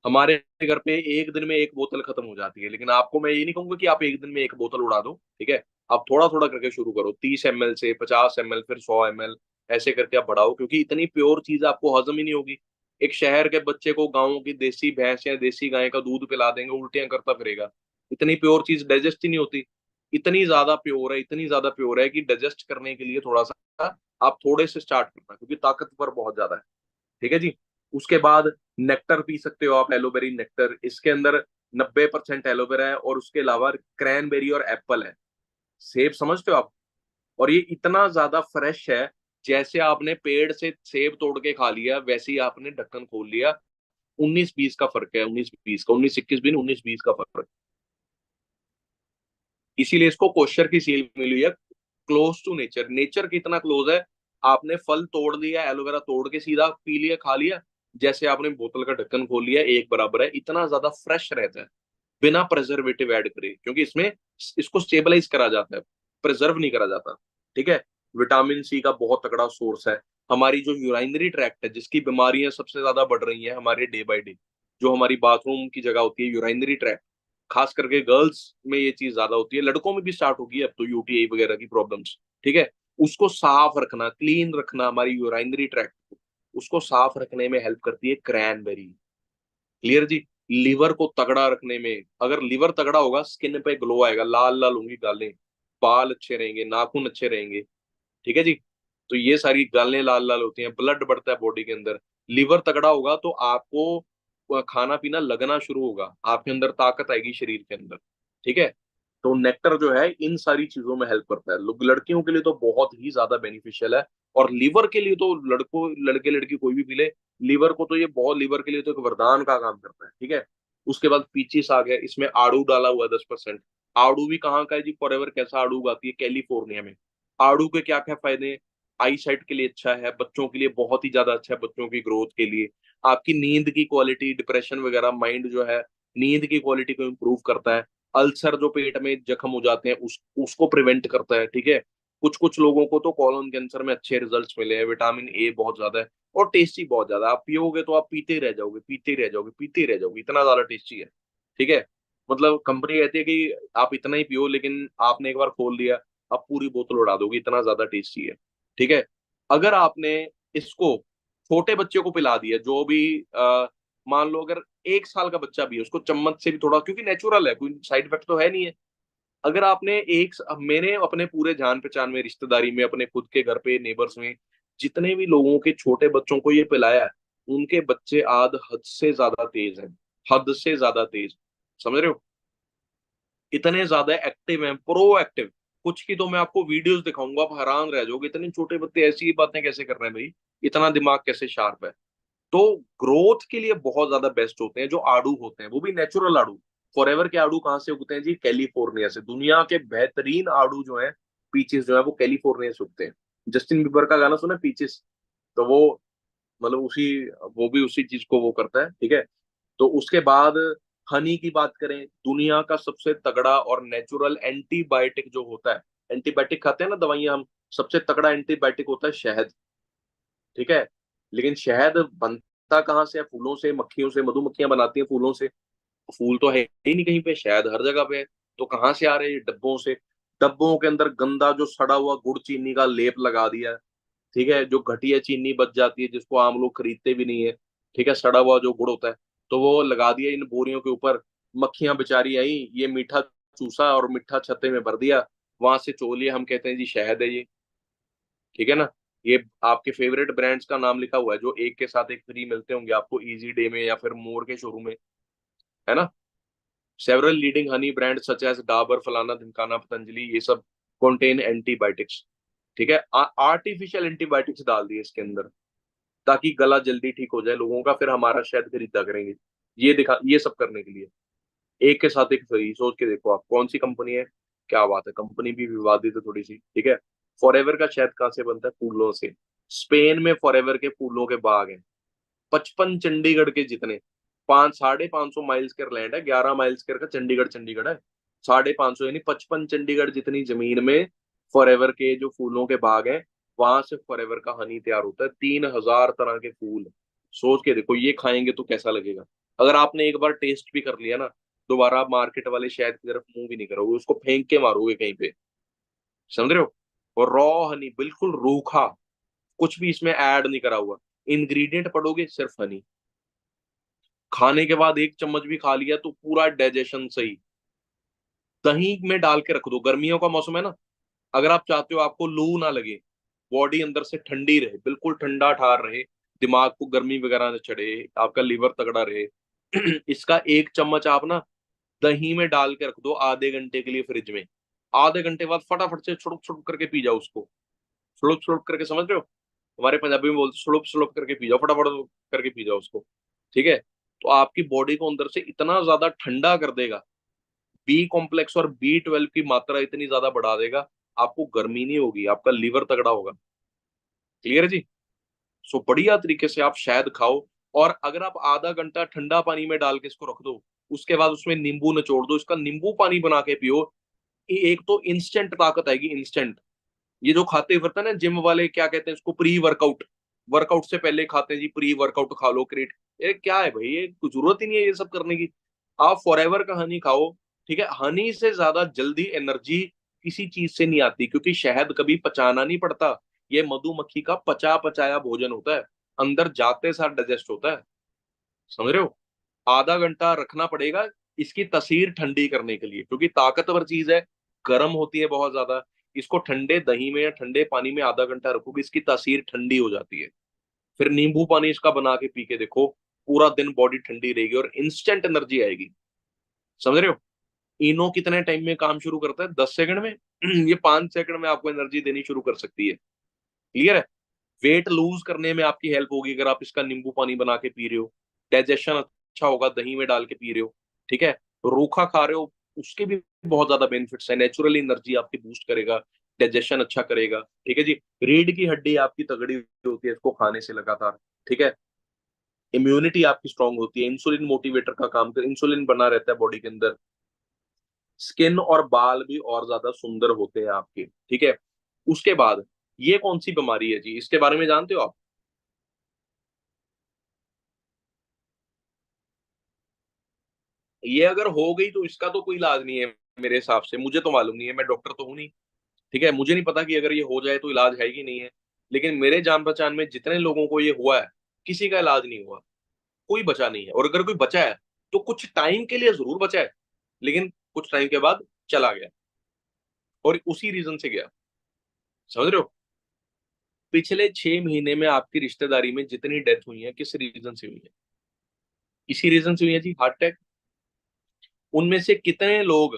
हमारे घर पे एक दिन में एक बोतल खत्म हो जाती है, लेकिन आपको मैं ये नहीं कहूंगा कि आप एक दिन में एक बोतल उड़ा दो। ठीक है। आप थोड़ा थोड़ा करके शुरू करो, 30 ml से 50 ml, फिर 100 ml, ऐसे करके आप बढ़ाओ, क्योंकि इतनी प्योर चीज आपको हजम ही नहीं होगी। एक शहर के बच्चे को गाँव की देसी भैंस या देसी गाय का दूध पिला देंगे, उल्टियां करता फिरेगा। इतनी प्योर चीज डाइजेस्ट ही नहीं होती। इतनी ज्यादा प्योर है, इतनी ज्यादा प्योर है कि डाइजेस्ट करने के लिए थोड़ा सा आप थोड़े से स्टार्ट करना, क्योंकि ताकतवर बहुत ज्यादा है। ठीक है जी। उसके बाद नेक्टर पी सकते हो आप, एलोवेरी नेक्टर। इसके अंदर 90% एलोवेरा है, और उसके अलावा क्रैनबेरी और एप्पल है। सेब समझते हो आप? और ये इतना ज्यादा फ्रेश है, जैसे आपने पेड़ से सेब तोड़ के खा लिया, वैसे ही आपने ढक्कन खोल लिया। 19-20 का फर्क है, 19-20 का, 19-21 भी नहीं, 19-20 का फर्क। इसीलिए इसको कोश्चर की सील मिली हुई है, क्लोज टू नेचर। नेचर कितना क्लोज है, आपने फल तोड़ लिया, एलोवेरा तोड़ के सीधा पी लिया, खा लिया, जैसे आपने बोतल का ढक्कन खोल लिया, एक बराबर है। इतना ज्यादा फ्रेश रहता है, बिना प्रिजर्वेटिव ऐड करे, क्योंकि इसमें इसको स्टेबलाइज करा जाता है, प्रिजर्व नहीं करा जाता। ठीक है। विटामिन C का बहुत तगड़ा सोर्स है। हमारी जो यूराइनरी ट्रैक्ट है, जिसकी बीमारियां सबसे ज्यादा बढ़ रही हैं हमारे डे बाय डे, जो हमारी बाथरूम की जगह होती है यूराइनरी ट्रैक्ट, खास करके गर्ल्स में ये चीज ज्यादा होती है, लड़कों में भी स्टार्ट होगी अब तो यूटीआई वगैरह की प्रॉब्लम्स। ठीक है। उसको साफ रखना, क्लीन रखना, हमारी यूराइनरी ट्रैक्ट को, उसको साफ रखने में हेल्प करती है क्रैनबेरी। क्लियर जी। लीवर को तगड़ा रखने में, अगर लीवर तगड़ा होगा, स्किन पे ग्लो आएगा, लाल लाल होंगी गालें, बाल अच्छे रहेंगे, नाखून अच्छे रहेंगे। ठीक है जी। तो ये सारी गालें लाल लाल होती हैं, ब्लड बढ़ता है बॉडी के अंदर। लीवर तगड़ा होगा तो आपको खाना पीना लगना शुरू होगा, आपके अंदर ताकत आएगी शरीर के अंदर। ठीक है। तो नेक्टर जो है इन सारी चीजों में हेल्प करता है। लड़कियों के लिए तो बहुत ही ज्यादा बेनिफिशियल है, और लीवर के लिए तो लड़कों, लड़के लड़की कोई भी पी ले, लीवर को तो ये बहुत, लीवर के लिए तो एक वरदान का काम करता है। ठीक है। उसके बाद पीची साग है, इसमें आड़ू डाला हुआ है 10%। आड़ू भी कहाँ का है जी? फॉरएवर कैसा आड़ू उगाती है, कैलिफोर्निया में। आड़ू के क्या क्या फायदे हैं? आई साइट के लिए अच्छा है, बच्चों के लिए बहुत ही ज्यादा अच्छा है, बच्चों की ग्रोथ के लिए। आपकी नींद की क्वालिटी, डिप्रेशन वगैरह, माइंड जो है, नींद की क्वालिटी को इम्प्रूव करता है। अल्सर जो पेट में जख्म हो जाते हैं, उसको प्रिवेंट करता है। ठीक है। कुछ कुछ लोगों को तो कॉलोन कैंसर में अच्छे रिजल्ट्स मिले हैं। विटामिन A बहुत ज्यादा है, और टेस्टी बहुत ज्यादा है। आप पियोगे तो आप पीते ही रह जाओगे, पीते ही रह जाओगे, पीते ही रह जाओगे, इतना ज्यादा टेस्टी है। ठीक है। मतलब कंपनी कहती है कि आप इतना ही पियो, लेकिन आपने एक बार खोल लिया, आप पूरी बोतल उड़ा दोगे, इतना ज्यादा टेस्टी है। ठीक है। अगर आपने इसको छोटे बच्चे को पिला दिया, जो भी मान लो अगर 1 साल का बच्चा भी है, उसको चम्मच से भी थोड़ा, क्योंकि नेचुरल है, कोई साइड इफेक्ट तो है नहीं है। अगर आपने मैंने अपने पूरे जान पहचान में, रिश्तेदारी में, अपने खुद के घर पे, नेबर्स में जितने भी लोगों के छोटे बच्चों को ये पिलाया है, उनके बच्चे आज हद से ज्यादा तेज हैं, हद से ज्यादा तेज। समझ रहे हो? इतने ज्यादा एक्टिव हैं, प्रो एक्टिव। कुछ की तो मैं आपको वीडियोस दिखाऊंगा, आप हैरान रह जाओगे, इतने छोटे बच्चे ऐसी बातें कैसे कर रहे हैं भाई, इतना दिमाग कैसे शार्प है। तो ग्रोथ के लिए बहुत ज्यादा बेस्ट होते हैं जो आड़ू होते हैं, वो भी नेचुरल आड़ू। फॉरएवर के आड़ू कहाँ से उगते हैं जी? कैलिफोर्निया से। दुनिया के बेहतरीन आड़ू जो है, पीचेस जो है, वो कैलिफोर्निया से उगते हैं। जस्टिन बीबर का गाना सुना पीचेस? तो वो मतलब उसी, वो भी उसी चीज को वो करता है, ठीक है। तो उसके बाद हनी की बात करें, दुनिया का सबसे तगड़ा और नेचुरल एंटीबायोटिक जो होता है, एंटीबायोटिक खाते हैं ना दवाइयां हम, सबसे तगड़ा एंटीबायोटिक होता है शहद, ठीक है। लेकिन शहद बनता कहाँ से है? फूलों से, मक्खियों से, मधुमक्खियां बनाती हैं फूलों से। फूल तो है ही नहीं कहीं पे, शहद हर जगह पे है। तो कहाँ से आ रहे हैं? डब्बों से। डब्बों के अंदर गंदा जो सड़ा हुआ गुड़ चीनी का लेप लगा दिया है, ठीक है। जो घटिया चीनी बच जाती है, जिसको आम लोग खरीदते भी नहीं है, ठीक है, सड़ा हुआ जो गुड़ होता है, तो वो लगा दिया इन बोरियों के ऊपर। मक्खियां बेचारी आई, ये मीठा चूसा और मीठा छत्ते में भर दिया, वहां से चो लिया, हम कहते हैं जी शहद है ये, ठीक है ना। ये आपके फेवरेट ब्रांड्स का नाम लिखा हुआ है, जो एक के साथ एक फ्री मिलते होंगे आपको इजी डे में या फिर मोर के शोरूम में, है ना। Several leading honey brand such as Dabur, फलाना ढिमकाना, पतंजलि, ये सब कंटेन एंटीबायोटिक्स, ठीक है। आर्टिफिशियल एंटीबायोटिक्स डाल दिए इसके अंदर, ताकि गला जल्दी ठीक हो जाए लोगों का, फिर हमारा शायद खरीदा करेंगे। ये दिखा, ये सब करने के लिए एक के साथ एक फ्री। सोच के देखो आप कौन सी कंपनी है। क्या बात है, कंपनी भी विवादित है थोड़ी सी, ठीक है। फॉरएवर का शहद कहाँ से बनता है? फूलों से। स्पेन में फॉरएवर के फूलों के बाग हैं, 55 चंडीगढ़ के जितने। 550 माइल्स का लैंड है, 11 माइल्स का चंडीगढ़, चंडीगढ़ है। 550 यानी 55 चंडीगढ़ जितनी जमीन में फॉरएवर के जो फूलों के बाग हैं, वहां से फॉरएवर का हनी तैयार होता है। 3,000 तरह के फूल। सोच के देखो, ये खाएंगे तो कैसा लगेगा। अगर आपने एक बार टेस्ट भी कर लिया ना, दोबारा आप मार्केट वाले शहद की तरफ मुंह भी नहीं करोगे, उसको फेंक के मारोगे कहीं पे। समझ रहे हो? और रॉ हनी, बिल्कुल रूखा, कुछ भी इसमें ऐड नहीं करा हुआ। इंग्रेडिएंट पढ़ोगे, सिर्फ हनी। खाने के बाद एक चम्मच भी खा लिया तो पूरा डाइजेशन सही। दही में डाल के रख दो, गर्मियों का मौसम है ना, अगर आप चाहते हो आपको लू ना लगे, बॉडी अंदर से ठंडी रहे, बिल्कुल ठंडा ठार रहे, दिमाग को गर्मी वगैरह न चढ़े, आपका लीवर तगड़ा रहे, इसका एक चम्मच आप ना दही में डाल के रख दो आधे घंटे के लिए फ्रिज में। आधे घंटे बाद फटाफट से छुड़ुक छुड़ुक करके पी जाओ उसको। छुड़ुक छुड़ुक करके, समझ रहे हो? हमारे पंजाबी में बोलते छुड़ुक छुड़ुक करके पी जाओ, फटाफट करके पी जाओ उसको, ठीक है। तो आपकी बॉडी को अंदर से इतना ज्यादा ठंडा कर देगा, बी कॉम्प्लेक्स और B12 की मात्रा इतनी ज्यादा बढ़ा देगा, आपको गर्मी नहीं होगी, आपका लीवर तगड़ा होगा। क्लियर है जी? सो बढ़िया तरीके से आप शहद खाओ। और अगर आप आधा घंटा ठंडा पानी में डाल के इसको रख दो, उसके बाद उसमें नींबू निचोड़ दो, इसका नींबू पानी बना के पियो। एक तो इंस्टेंट ताकत आएगी, इंस्टेंट। ये जो खाते फिरता है ना जिम वाले, क्या कहते हैं इसको, प्री वर्कआउट, वर्कआउट से पहले खाते हैं जी, प्री वर्कआउट खा लो क्रिएट। ये क्या है भाई, ये कुछ जरूरत ही नहीं है ये सब करने की। आप फॉरएवर का हनी खाओ, ठीक है। हनी से ज्यादा जल्दी एनर्जी किसी चीज से नहीं आती, क्योंकि शहद कभी पचाना नहीं पड़ता। ये मधुमक्खी का पचा पचाया भोजन होता है, अंदर जाते साथ डाइजेस्ट होता है। समझ रहे हो? आधा घंटा रखना पड़ेगा इसकी तसीर ठंडी करने के लिए, क्योंकि ताकतवर चीज है, गर्म होती है बहुत ज्यादा। इसको ठंडे दही में या ठंडे पानी में आधा घंटा रखोगे, इसकी तासीर ठंडी हो जाती है। फिर नींबू पानी इसका बना के पी के देखो, पूरा दिन बॉडी ठंडी रहेगी और इंस्टेंट एनर्जी आएगी। समझ रहे हो? इनो कितने टाइम में काम शुरू करता है? 10 सेकंड में। ये 5 सेकंड में आपको एनर्जी देनी शुरू कर सकती है। क्लियर है? वेट लूज करने में आपकी हेल्प होगी अगर आप इसका नींबू पानी बना के पी रहे हो। डाइजेशन अच्छा होगा दही में डाल के पी रहे हो, ठीक है। रूखा खा रहे हो, उसके भी बहुत ज्यादा बेनिफिट्स है। नेचुरली एनर्जी आपकी बूस्ट करेगा, डाइजेशन अच्छा करेगा, ठीक है जी। रीढ़ की हड्डी आपकी तगड़ी होती है इसको खाने से लगातार, ठीक है। इम्यूनिटी आपकी स्ट्रांग होती है, इंसुलिन मोटिवेटर का काम कर, इंसुलिन बना रहता है बॉडी के अंदर। स्किन और बाल भी और ज्यादा सुंदर होते हैं आपके, ठीक है। उसके बाद ये कौन सी बीमारी है जी, इसके बारे में जानते हो आप? ये अगर हो गई तो इसका तो कोई इलाज नहीं है मेरे हिसाब से, मुझे तो मालूम नहीं है, मैं डॉक्टर तो हूं नहीं, ठीक है। मुझे नहीं पता कि अगर ये हो जाए तो इलाज है कि नहीं है। लेकिन मेरे जान पहचान में जितने लोगों को ये हुआ है, किसी का इलाज नहीं हुआ, कोई बचा नहीं है। और अगर कोई बचा है तो कुछ टाइम के लिए जरूर बचा है, लेकिन कुछ टाइम के बाद चला गया, और उसी रीजन से गया। समझ रहे हो? पिछले 6 महीने में आपकी रिश्तेदारी में जितनी डेथ हुई है किस रीजन से हुई है? इसी रीजन से हुई है जी, हार्ट अटैक। उनमें से कितने लोग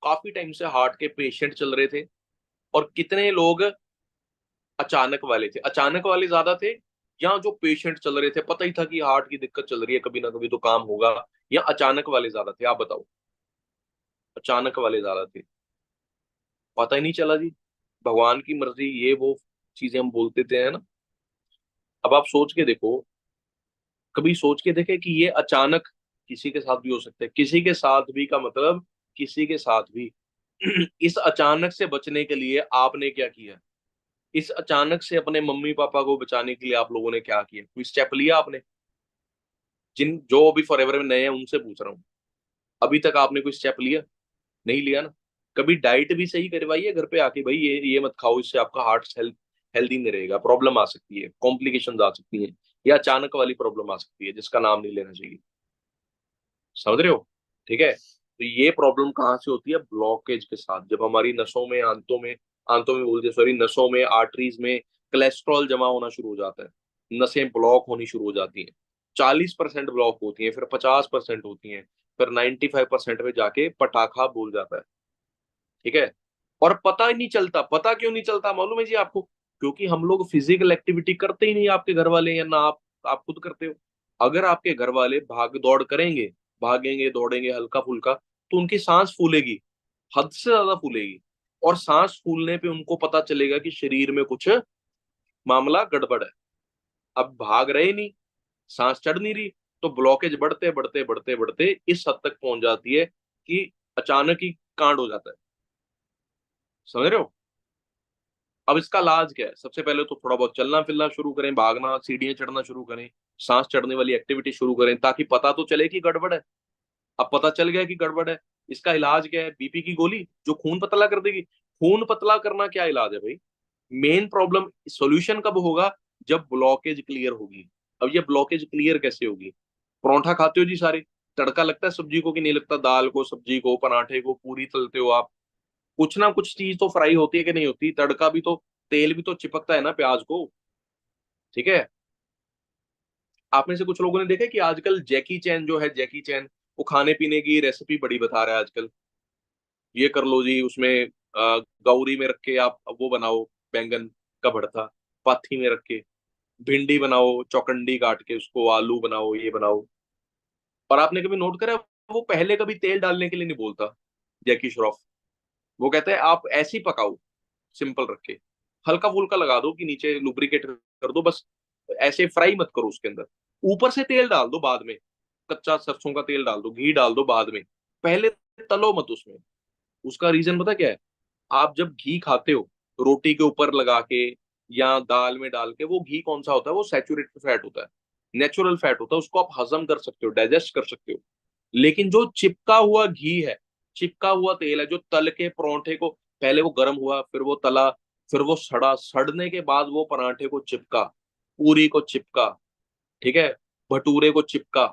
काफी टाइम से हार्ट के पेशेंट चल रहे थे, और कितने लोग अचानक वाले थे? अचानक वाले ज्यादा थे, या जो पेशेंट चल रहे थे पता ही था कि हार्ट की दिक्कत चल रही है, कभी ना कभी तो काम होगा, या अचानक वाले ज्यादा थे? आप बताओ। अचानक वाले ज्यादा थे, पता ही नहीं चला जी। भगवान की मर्जी, ये वो चीजें हम बोलते थे, है ना। अब आप सोच के देखो, कभी सोच के देखे कि ये अचानक किसी के साथ भी हो सकता है। किसी के साथ भी का मतलब किसी के साथ भी। इस अचानक से बचने के लिए आपने क्या किया? इस अचानक से अपने मम्मी पापा को बचाने के लिए आप लोगों ने क्या किया? कोई स्टेप लिया आपने? जिन जो अभी फॉरएवर में नए हैं उनसे पूछ रहा हूँ, अभी तक आपने कोई स्टेप लिया? नहीं लिया ना। कभी डाइट भी सही करवाइए घर पे आके, भाई ये मत खाओ, इससे आपका हार्ट हेल्दी नहीं रहेगा, प्रॉब्लम आ सकती है, कॉम्प्लिकेशन आ सकती है, या अचानक वाली प्रॉब्लम आ सकती है जिसका नाम नहीं लेना चाहिए। समझ रहे हो? ठीक है, तो ये प्रॉब्लम कहाँ से होती है? ब्लॉकेज के साथ। जब हमारी नसों में, आंतों में बोलते, सॉरी, नसों में, आर्टरीज में कोलेस्ट्रॉल जमा होना शुरू हो जाता है, नसें ब्लॉक होनी शुरू हो जाती हैं। 40% ब्लॉक होती हैं, फिर 50% होती हैं, फिर 95% में जाके पटाखा बोल जाता है। ठीक है, और पता ही नहीं चलता। पता क्यों नहीं चलता मालूम है जी आपको? क्योंकि हम लोग फिजिकल एक्टिविटी करते ही नहीं, आपके घर वाले, या ना आप खुद करते हो। अगर आपके घर वाले भाग दौड़ करेंगे, भागेंगे दौड़ेंगे हल्का फुल्का, तो उनकी सांस फूलेगी, हद से ज्यादा फूलेगी। और सांस फूलने पे उनको पता चलेगा कि शरीर में कुछ मामला गड़बड़ है। अब भाग रहे नहीं, सांस चढ़ नहीं रही, तो ब्लॉकेज बढ़ते बढ़ते बढ़ते बढ़ते इस हद तक पहुंच जाती है कि अचानक ही कांड हो जाता है। समझ रहे हो? अब इसका इलाज क्या है? सबसे पहले तो थोड़ा बहुत चलना फिरना शुरू करें, भागना, सीढ़ियां चढ़ना शुरू करें, सांस चढ़ने वाली एक्टिविटी शुरू करें, ताकि पता तो चले कि गड़बड़ है। अब पता चल गया कि गड़बड़ है, इसका इलाज क्या है? बीपी की गोली जो खून पतला कर देगी। खून पतला करना क्या इलाज है भाई? मेन प्रॉब्लम सॉल्यूशन कब होगा? जब ब्लॉकेज क्लियर होगी। अब ये ब्लॉकेज क्लियर कैसे होगी? परोंठा खाते हो जी सारे, तड़का लगता है सब्जी को कि नहीं लगता? दाल को, सब्जी को, पराठे को, पूरी तलते हो आप, कुछ ना कुछ चीज तो फ्राई होती है कि नहीं होती? तड़का भी तो, तेल भी तो चिपकता है ना प्याज को। ठीक है, आप में से कुछ लोगों ने देखा है कि आजकल जैकी चैन जो है, जैकी चैन, वो खाने पीने की रेसिपी बड़ी बता रहा है आजकल। ये कर लो जी, उसमें गौरी में रख के आप वो बनाओ, बैंगन का भरता, पाथी में रख के भिंडी बनाओ, चौकंडी काट के उसको आलू बनाओ, ये बनाओ। और आपने कभी नोट करा, वो पहले कभी तेल डालने के लिए नहीं बोलता, जैकी श्रॉफ। वो कहता है आप ऐसे ही पकाओ, सिंपल रख के, हल्का फुल्का लगा दो कि नीचे लुब्रिकेट कर दो बस, ऐसे फ्राई मत करो उसके अंदर। ऊपर से तेल डाल दो बाद में, कच्चा सरसों का तेल डाल दो, घी डाल दो बाद में, पहले तलो मत उसमें। उसका रीजन पता क्या है? आप जब घी खाते हो रोटी के ऊपर लगा के या दाल में डाल के, वो घी कौन सा होता है? वो सैचुरेटेड फैट होता है, नेचुरल फैट होता है, उसको आप हजम कर सकते हो, डाइजेस्ट कर सकते हो। लेकिन जो चिपका हुआ घी है, चिपका हुआ तेल है, जो तल के परोंठे को, पहले वो गर्म हुआ, फिर वो तला, फिर वो सड़ा, सड़ने के बाद वो पराठे को चिपका, पूरी को चिपका, ठीक है, भटूरे को चिपका।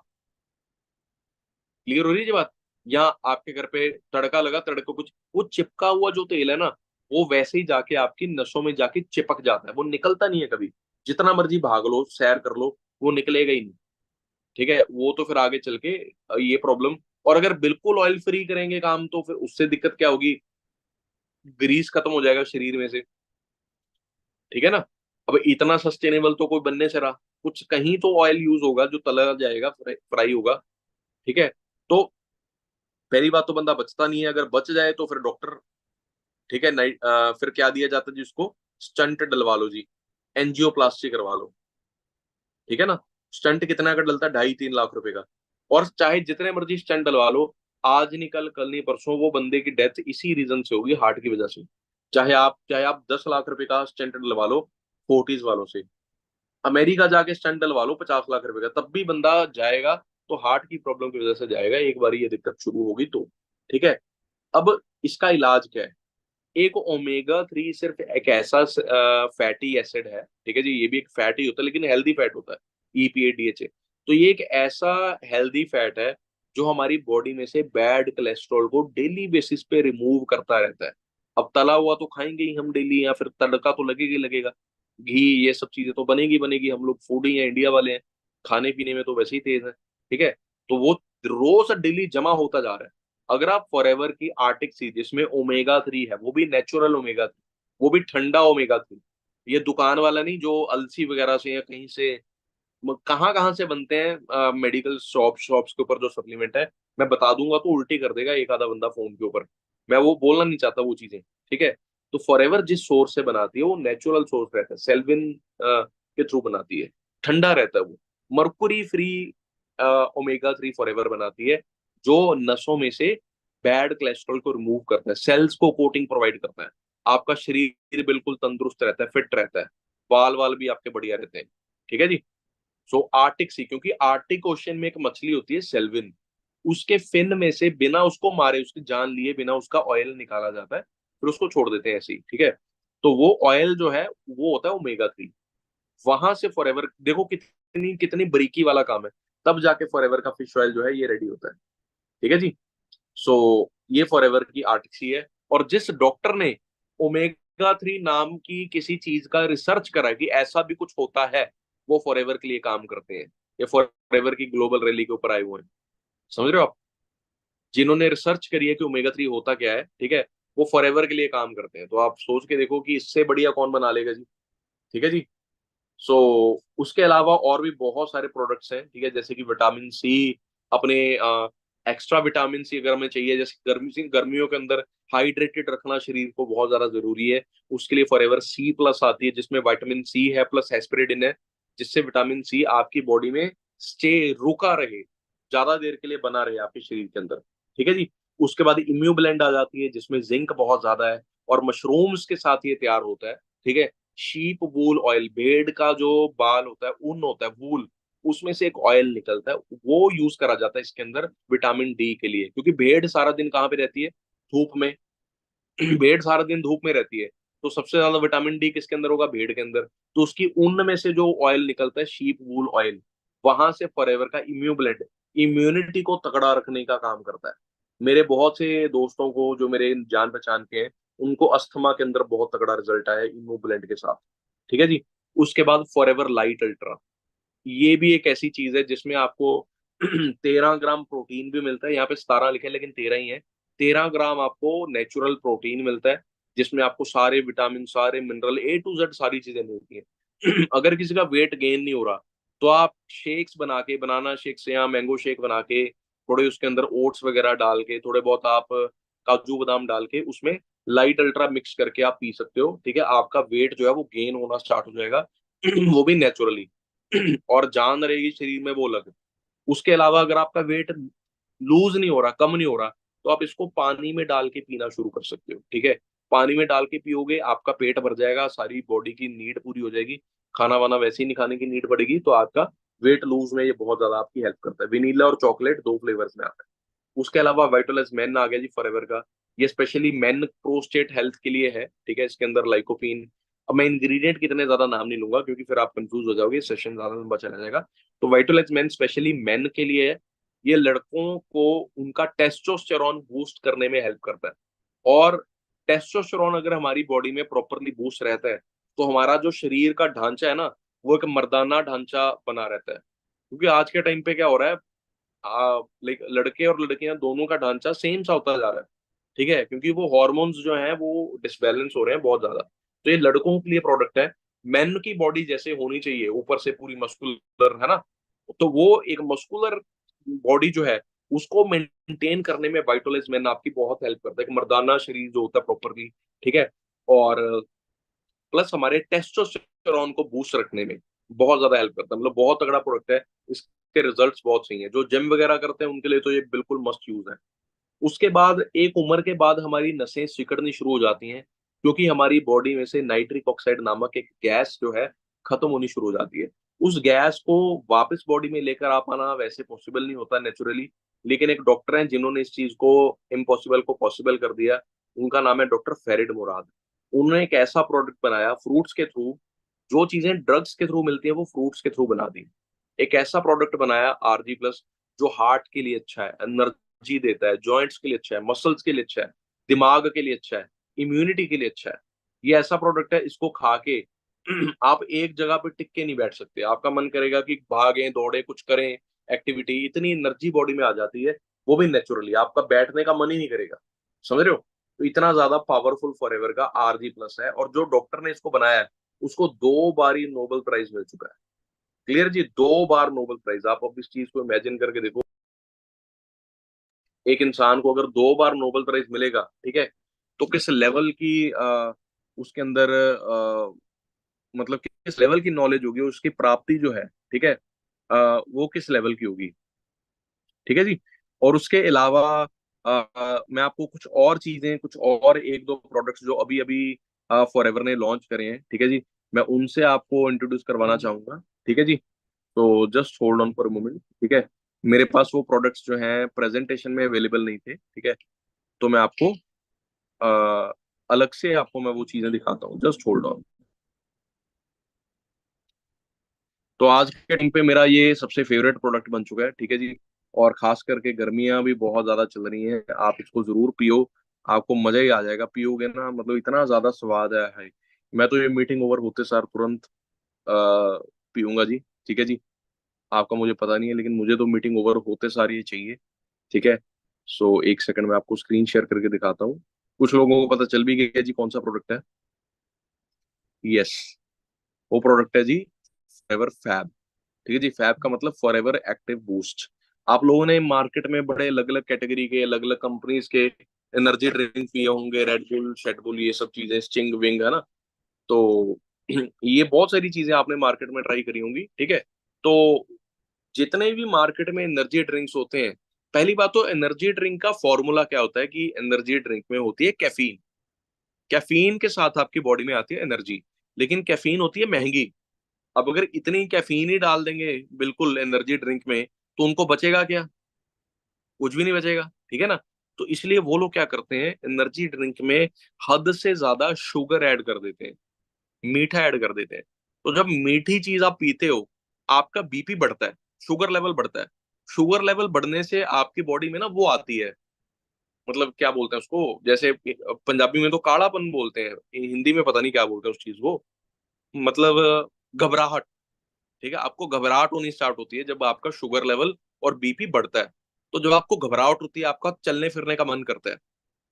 क्लियर हो रही है जी बात? या आपके घर पे तड़का लगा, तड़का कुछ, वो चिपका हुआ जो तेल है ना, वो वैसे ही जाके आपकी नसों में जाके चिपक जाता है, वो निकलता नहीं है कभी। जितना मर्जी भाग लो, सैर कर लो, वो निकलेगा ही नहीं। ठीक है, वो तो फिर आगे चल के ये प्रॉब्लम। और अगर बिल्कुल ऑयल फ्री करेंगे काम, तो फिर उससे दिक्कत क्या होगी? ग्रीस खत्म हो जाएगा शरीर में से। ठीक है ना। अब इतना सस्टेनेबल तो कोई बनने से रहा, कुछ कहीं तो ऑयल यूज होगा जो तला जाएगा, फ्राई होगा। ठीक है, तो पहली बात तो बंदा बचता नहीं है, अगर बच जाए तो फिर डॉक्टर, ठीक है, नहीं, फिर क्या दिया जाता है जिसको, स्टंट डलवा लो जी, एंजियोप्लास्टी करवा लो। ठीक है ना। स्टंट कितना का डलता है? 2.5-3 लाख रुपए का। और चाहे जितने मर्जी स्टंट डलवा लो, आज नहीं कल, कल नहीं परसों, वो बंदे की डेथ इसी रीजन से होगी, हार्ट की वजह से। चाहे आप 10 लाख रुपए का स्टंट डलवा लो, फोर्टीज वालों से, अमेरिका जाके स्टंट डलवा लो 50 लाख रुपए का, तब भी बंदा जाएगा तो हार्ट की प्रॉब्लम की वजह से जाएगा, एक बार ये दिक्कत शुरू होगी तो। ठीक है, अब इसका इलाज क्या है? एक ओमेगा 3 सिर्फ एक ऐसा फैटी एसिड है, ठीक है जी, ये भी एक फैट ही होता है लेकिन हेल्दी फैट होता है, EPA DHA। तो ये एक ऐसा हेल्दी फैट है जो हमारी बॉडी में से बैड कोलेस्ट्रॉल को डेली बेसिस पे रिमूव करता रहता है। अब तला हुआ तो खाएंगे ही हम डेली, या फिर तड़का तो लगेगा ही लगेगा। घी, ये सब चीजें तो बनेगी बनेगी, हम लोग फूडी हैं, इंडिया वाले हैं, खाने पीने में तो वैसे ही तेज है, ठीक है। तो वो रोज डेली जमा होता जा रहा है। अगर आप फॉरएवर की आर्टिक सी, जिसमें ओमेगा 3 है, वो भी नेचुरल ओमेगा 3, वो भी ठंडा ओमेगा 3, ये दुकान वाला नहीं जो अलसी वगैरह से या कहीं से कहाँ कहाँ से बनते हैं, मेडिकल शॉप्स के ऊपर जो सप्लीमेंट है, मैं बता दूंगा तो उल्टी कर देगा एक आधा बंदा फोन के ऊपर, मैं वो बोलना नहीं चाहता वो चीजें, ठीक है। तो फॉरएवर जिस सोर्स से बनाती है वो नेचुरल सोर्स रहता है, सेल्विन के थ्रू बनाती है, ठंडा रहता है वो, मर्कुरी फ्री ओमेगा 3 फॉरएवर बनाती है, जो नसों में से बैड कोलेस्ट्रॉल को रिमूव करता है, सेल्स को कोटिंग प्रोवाइड करता है, आपका शरीर बिल्कुल तंदुरुस्त रहता है, फिट रहता है, बाल वाल भी आपके बढ़िया रहते हैं, ठीक है जी। सो आर्टिक सी, क्योंकि आर्टिक ओशन में एक मछली होती है सेल्विन, उसके फिन में से बिना उसको मारे, उसकी जान लिए बिना, उसका ऑयल निकाला जाता है, फिर उसको छोड़ देते हैं ऐसे ही, ठीक है। तो वो ऑयल जो है वो होता है ओमेगा 3, वहां से फॉरएवर, देखो कितनी कितनी बारीकी वाला काम है, तब जाके फॉरएवर का फिश ऑयल जो है ये रेडी होता है, ठीक है जी। सो ये फॉरएवर की आर्टिक है। और जिस डॉक्टर ने ओमेगा 3 नाम की किसी चीज का रिसर्च करा कि ऐसा भी कुछ होता है, वो फॉरएवर के लिए काम करते हैं। ये फॉरएवर की ग्लोबल रैली के ऊपर आए हुए हैं, समझ रहे हो आप, जिन्होंने रिसर्च करी है कि ओमेगा 3 होता क्या है, ठीक है, वो फॉरएवर के लिए काम करते हैं। तो आप सोच के देखो कि इससे बढ़िया कौन बना लेगा जी, ठीक है जी। सो उसके अलावा और भी बहुत सारे प्रोडक्ट्स हैं, ठीक है, जैसे कि विटामिन सी, अपने एक्स्ट्रा विटामिन सी अगर हमें चाहिए, जैसे गर्मियों के अंदर हाइड्रेटेड रखना शरीर को बहुत ज्यादा जरूरी है, उसके लिए फॉरएवर C+ आती है, जिसमें विटामिन सी है प्लस हेस्पेरिडिन है, जिससे विटामिन सी आपकी बॉडी में स्टे, रुका रहे, ज्यादा देर के लिए बना रहे आपके शरीर के अंदर, ठीक है जी। उसके बाद इम्यू ब्लेंड आ जाती है, जिसमें जिंक बहुत ज्यादा है, और मशरूम्स के साथ ये तैयार होता है, ठीक है। शीप वूल ऑयल, भेड़ का जो बाल होता है, ऊन होता है, वूल, उसमें से एक ऑयल निकलता है, वो यूज करा जाता है इसके अंदर विटामिन डी के लिए, क्योंकि भेड़ सारा दिन कहाँ पे रहती है, धूप में। भेड़ सारा दिन धूप में रहती है, तो सबसे ज्यादा विटामिन डी किसके अंदर होगा, भेड़ के अंदर। तो उसकी ऊन में से जो ऑयल निकलता है, शीप वूल ऑयल, वहां से फॉरएवर का इम्यू ब्लेंड इम्यूनिटी को तगड़ा रखने का काम करता है। मेरे बहुत से दोस्तों को जो मेरे जान पहचान के हैं, उनको अस्थमा के अंदर बहुत तगड़ा रिजल्ट आया है इम्यू ब्लेंड के साथ, ठीक है जी। उसके बाद फॉरएवर लाइट अल्ट्रा, ये भी एक ऐसी चीज है जिसमें आपको 13 ग्राम प्रोटीन भी मिलता है, यहाँ पे 17 लिखे हैं लेकिन 13 ही है। 13 ग्राम आपको नेचुरल प्रोटीन मिलता है, जिसमें आपको सारे विटामिन, सारे मिनरल, A to Z सारी चीजें मिलती हैं। अगर किसी का वेट गेन नहीं हो रहा, तो आप शेक्स बना के, बनाना शेक से या मैंगो शेक बना के, थोड़े उसके अंदर ओट्स वगैरह डाल के, थोड़े बहुत आप काजू बादाम डाल के उसमें लाइट अल्ट्रा मिक्स करके आप पी सकते हो, ठीक है। आपका वेट जो है वो गेन होना स्टार्ट हो जाएगा, वो भी नेचुरली। और जान रहेगी शरीर में, वो अलग। उसके अलावा अगर आपका वेट लूज नहीं हो रहा, कम नहीं हो रहा, तो आप इसको पानी में डाल के पीना शुरू कर सकते हो, ठीक है। पानी में डाल के पियोगे, आपका पेट भर जाएगा, सारी बॉडी की नीड पूरी हो जाएगी, खाना वाना वैसे ही नहीं खाने की नीड पड़ेगी, तो आपका वेट लूज में ये बहुत ज्यादा आपकी हेल्प करता है। वेनिला और चॉकलेट, दो फ्लेवर्स में आता है। उसके अलावा वाइटोलेस मेन आ गया जी फॉरएवर का, ये स्पेशली मेन प्रोस्टेट हेल्थ के लिए है, ठीक है। इसके अंदर लाइकोपीन, अब मैं इंग्रेडिएंट कितने ज्यादा नाम नहीं लूंगा क्योंकि फिर आप कंफ्यूज हो जाओगे, सेशन ज्यादा लंबा चला जाएगा। तो वाइटोलेस मेन स्पेशली मेन के लिए है, ये लड़कों को उनका टेस्टोस्टेरॉन बूस्ट करने में हेल्प करता है। और टेस्टोस्टेरॉन अगर हमारी बॉडी में प्रॉपरली बूस्ट रहता है, तो हमारा जो शरीर का ढांचा है ना, वो एक मर्दाना ढांचा बना रहता है। क्योंकि आज के टाइम पे क्या हो रहा है, लाइक लड़के और लड़कियां दोनों का ढांचा सेम सा होता जा रहा है, ठीक है, क्योंकि वो हॉर्मोन्स जो हैं वो डिसबैलेंस हो रहे हैं बहुत ज्यादा। तो ये लड़कों के लिए प्रोडक्ट है। मेन की बॉडी जैसे होनी चाहिए, ऊपर से पूरी मस्कुलर, है ना, तो वो एक मस्कुलर बॉडी जो है, उसको मेंटेन करने में वाइटोलेस मैन आपकी बहुत हेल्प करता है, एक मर्दाना शरीर जो होता है प्रॉपरली, ठीक है। और प्लस हमारे टेस्टोस्टेरोन को बूस्ट रखने में बहुत ज्यादा हेल्प करता है, मतलब बहुत तगड़ा प्रोडक्ट है। इसके रिजल्ट्स बहुत सही हैं, जो जिम वगैरह करते हैं उनके लिए तो ये बिल्कुल मस्ट यूज है। उसके बाद एक उम्र के बाद हमारी नसें सिकुड़नी शुरू हो जाती हैं, क्योंकि हमारी बॉडी में से नाइट्रिक ऑक्साइड नामक एक गैस जो है खत्म होनी शुरू हो जाती है। उस गैस को वापस बॉडी में लेकर आ पाना वैसे पॉसिबल नहीं होता नेचुरली, लेकिन एक डॉक्टर हैं जिन्होंने इस चीज को, इम्पॉसिबल को पॉसिबल कर दिया। उनका नाम है डॉक्टर फेरिड मुराद। उन्होंने एक ऐसा प्रोडक्ट बनाया फ्रूट्स के थ्रू, जो चीजें ड्रग्स के थ्रू मिलती है वो फ्रूट्स के थ्रू बना दी। एक ऐसा प्रोडक्ट बनाया RG+, जो हार्ट के लिए अच्छा है, एनर्जी देता है, जॉइंट्स के लिए अच्छा है, मसल्स के लिए अच्छा है, दिमाग के लिए अच्छा है, इम्यूनिटी के लिए अच्छा है। ये ऐसा प्रोडक्ट है, इसको खा के आप एक जगह पे टिक के नहीं बैठ सकते, आपका मन करेगा कि भागें दौड़े कुछ करें, एक्टिविटी, इतनी एनर्जी बॉडी में आ जाती है, वो भी नेचुरली, आपका बैठने का मन ही नहीं करेगा। समझ रहे हो? तो इतना ज्यादा पावरफुल फॉरएवर का RG+ है, और जो डॉक्टर ने इसको बनाया है उसको 2 बार ही नोबेल प्राइज मिल चुका है। क्लियर जी, 2 बार नोबेल प्राइज। आप अब इस चीज को इमेजिन करके देखो, एक इंसान को अगर 2 बार नोबेल प्राइज मिलेगा, ठीक है, तो किस लेवल की उसके अंदर मतलब किस लेवल की नॉलेज होगी, उसकी प्राप्ति जो है, ठीक है, वो किस लेवल की होगी। ठीक है जी। और उसके अलावा मैं आपको कुछ और चीजें, कुछ और एक दो प्रोडक्ट्स जो अभी अभी फॉरएवर ने लॉन्च करे हैं, ठीक है जी, मैं उनसे आपको इंट्रोड्यूस करवाना चाहूंगा। ठीक है जी। तो just hold on for a moment, ठीक है। मेरे पास वो प्रोडक्ट्स जो हैं प्रेजेंटेशन में अवेलेबल नहीं थे, ठीक है, तो मैं आपको अ, अलग से आपको मैं वो चीजें दिखाता हूँ, जस्ट होल्ड ऑन। तो आज के टाइम पे मेरा ये सबसे फेवरेट प्रोडक्ट बन चुका है, ठीक है जी। और खास करके गर्मियां भी बहुत ज्यादा चल रही हैं, आप इसको जरूर पियो, आपको मजा ही आ जाएगा, पियोगे ना, मतलब इतना ज्यादा स्वाद है। मैं तो ये मीटिंग ओवर होते सार तुरंत पीऊंगा जी। ठीक है जी। आपका मुझे पता नहीं है, लेकिन मुझे तो मीटिंग ओवर होते सार ये चाहिए। ठीक है। सो एक सेकंड में आपको स्क्रीन शेयर करके दिखाता हूँ। कुछ लोगों को पता चल भी गया जी कौन सा प्रोडक्ट है। यस, वो प्रोडक्ट है जी फॉरएवर फैब। ठीक है जी। फैब का मतलब फॉरएवर एक्टिव बूस्ट। आप लोगों ने मार्केट में बड़े अलग अलग कैटेगरी के, अलग अलग कंपनीज के एनर्जी ड्रिंक पिए होंगे, रेड बुल, शेडबुल, ये सब चीजें, स्टिंग विंग, है ना। तो ये बहुत सारी चीजें आपने मार्केट में ट्राई करी होंगी, ठीक है। तो जितने भी मार्केट में एनर्जी ड्रिंक्स होते हैं, पहली बात तो एनर्जी ड्रिंक का फॉर्मूला क्या होता है कि एनर्जी ड्रिंक में होती है कैफीन। कैफीन के साथ आपकी बॉडी में आती है एनर्जी, लेकिन कैफीन होती है महंगी। अब अगर इतनी कैफीन ही डाल देंगे बिल्कुल एनर्जी ड्रिंक में, तो उनको बचेगा क्या? कुछ भी नहीं बचेगा, ठीक है ना। तो इसलिए वो लोग क्या करते हैं, एनर्जी ड्रिंक में हद से ज्यादा शुगर ऐड कर देते हैं, मीठा ऐड कर देते हैं। तो जब मीठी चीज आप पीते हो, आपका बीपी बढ़ता है, शुगर लेवल बढ़ता है। शुगर लेवल बढ़ने से आपकी बॉडी में ना वो आती है, मतलब क्या बोलते हैं उसको, जैसे पंजाबी में तो काढ़ापन बोलते हैं, हिंदी में पता नहीं क्या बोलते हैं उस चीज को, मतलब घबराहट। ठीक है, आपको घबराहट होनी स्टार्ट होती है जब आपका शुगर लेवल और बीपी बढ़ता है। तो जब आपको घबराहट होती है, आपका चलने फिरने का मन करता है,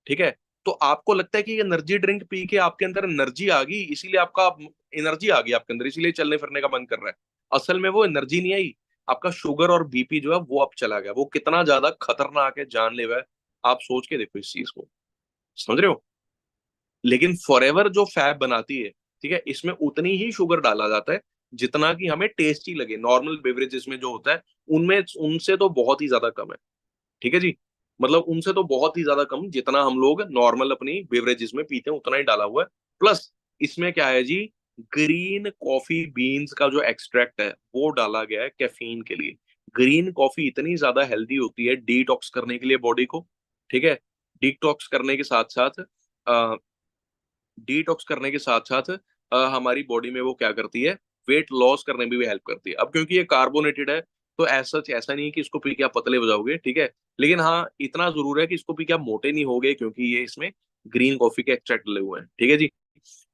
ठीक है, तो आपको लगता है कि ये एनर्जी ड्रिंक पी के आपके अंदर एनर्जी आ गई, इसीलिए आपका एनर्जी आ गई आपके अंदर, इसीलिए चलने फिरने का मन कर रहा है। असल में वो एनर्जी नहीं आई, आपका शुगर और बीपी जो है वो अब चला गया। वो कितना ज्यादा खतरनाक है, जानलेवा है, आप सोच के देखो इस चीज को। समझ रहे हो? लेकिन फॉरएवर जो फैब बनाती है, ठीक है, इसमें उतनी ही शुगर डाला जाता है जितना कि हमें टेस्टी लगे। नॉर्मल बेवरेजेस में जो होता है उनमें, उनसे तो बहुत ही ज्यादा कम है। ठीक है जी। मतलब उनसे तो बहुत ही ज्यादा कम, जितना हम लोग नॉर्मल अपनी बेवरेजेस में पीते हैं उतना ही डाला हुआ है। प्लस इसमें क्या है जी, ग्रीन कॉफी बीन्स का जो एक्सट्रैक्ट है वो डाला गया है कैफीन के लिए। ग्रीन कॉफी इतनी ज्यादा हेल्दी होती है डिटॉक्स करने के लिए बॉडी को। ठीक है। डिटॉक्स करने के साथ साथ, डिटॉक्स करने के साथ साथ हमारी बॉडी में वो क्या करती है, वेट लॉस करने में भी हेल्प करती है। अब क्योंकि ये कार्बोनेटेड है, तो ऐसा ऐसा नहीं है कि इसको पी के आप पतले हो जाओगे, ठीक है, लेकिन हाँ इतना जरूर है कि इसको पी के आप मोटे नहीं होगे, क्योंकि ये इसमें ग्रीन कॉफी के एक्सट्रैक्ट डले हुए हैं। ठीक है जी।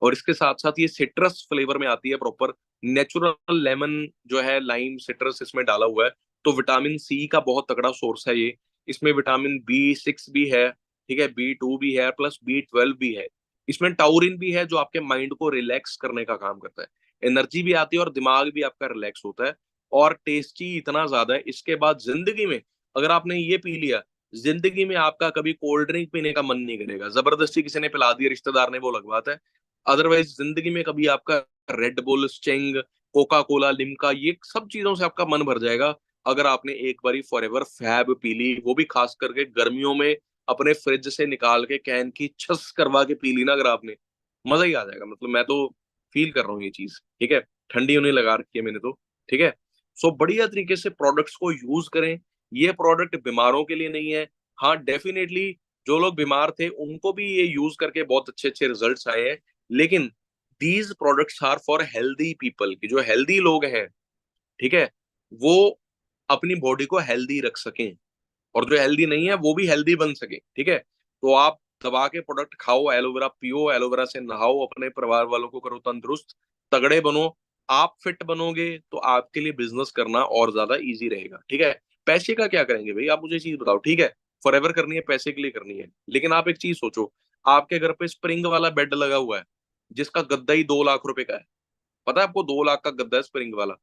और इसके साथ साथ ये सिट्रस फ्लेवर में आती है प्रॉपर, नेचुरल लेमन जो है, लाइम सिट्रस इसमें डाला हुआ है। तो विटामिन सी का बहुत तगड़ा सोर्स है ये। इसमें विटामिन B6 भी है, ठीक है, B2 भी है, प्लस B12 भी है। इसमें टाउरिन भी है जो आपके माइंड को रिलैक्स करने का काम करता है। एनर्जी भी आती है और दिमाग भी आपका रिलैक्स होता है। और टेस्टी इतना ज्यादा है, इसके बाद जिंदगी में अगर आपने ये पी लिया, जिंदगी में आपका कभी कोल्ड ड्रिंक पीने का मन नहीं करेगा। जबरदस्ती किसी ने पिला दिया, रिश्तेदार ने, वो अलग बात है। अदरवाइज जिंदगी में कभी आपका red bull, sting, Coca Cola, Limca, ये सब चीजों से आपका मन भर जाएगा अगर आपने एक बारी फॉरएवर फैब पी ली, वो भी खास करके गर्मियों में अपने फ्रिज से निकाल के कैन की छस करवा के पी ली ना अगर आपने, मजा ही आ जाएगा। मतलब मैं तो फील कर रहा हूँ ये चीज, ठीक है। ठंडी होने लगा रखी है मैंने तो, ठीक है। सो बढ़िया तरीके से प्रोडक्ट्स को यूज करें। ये प्रोडक्ट बीमारों के लिए नहीं है। हाँ डेफिनेटली, जो लोग बीमार थे उनको भी ये यूज करके बहुत अच्छे अच्छे रिजल्ट्स आए हैं, लेकिन these products are for healthy people, की जो हेल्दी लोग हैं, ठीक है, वो अपनी बॉडी को हेल्दी रख सकें, और जो हेल्दी नहीं है वो भी हेल्दी बन सके। ठीक है। तो आप दबा के प्रोडक्ट खाओ, एलोवेरा पियो, एलोवेरा से नहाओ, अपने परिवार वालों को करो तंदुरुस्त, तगड़े बनो। आप फिट बनोगे तो आपके लिए बिजनेस करना और ज्यादा इजी रहेगा, ठीक है। पैसे का क्या करेंगे भाई, आप मुझे चीज बताओ, ठीक है। फॉरएवर करनी है, पैसे के लिए करनी है, लेकिन आप एक चीज सोचो, आपके घर पे स्प्रिंग वाला बेड लगा हुआ है जिसका गद्दा ही 2 लाख रुपए का है। पता है आपको, 2 लाख का गद्दा है स्प्रिंग वाला।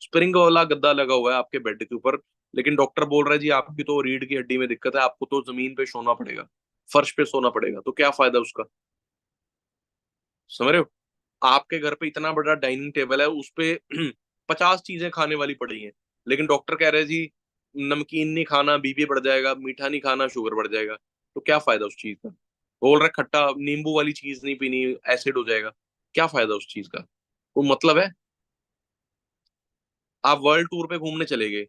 स्प्रिंग वाला गद्दा लगा हुआ है आपके बेड के ऊपर, लेकिन डॉक्टर बोल रहा है जी आपकी तो रीढ़ की हड्डी में दिक्कत है, आपको तो जमीन पे सोना पड़ेगा, फर्श पे सोना पड़ेगा। तो क्या फायदा उसका, समझ रहे हो। आपके घर पे इतना बड़ा डाइनिंग टेबल है, उस पे 50 चीजें खाने वाली पड़ी हैं, लेकिन डॉक्टर कह रहे हैं जी नमकीन नहीं खाना, बीपी बढ़ जाएगा, मीठा नहीं खाना, शुगर बढ़ जाएगा। तो क्या फायदा उस चीज का। बोल रहे खट्टा नींबू वाली चीज नहीं पीनी, एसिड हो जाएगा। क्या फायदा उस चीज का, कोई मतलब है। आप वर्ल्ड टूर पे घूमने चले गए,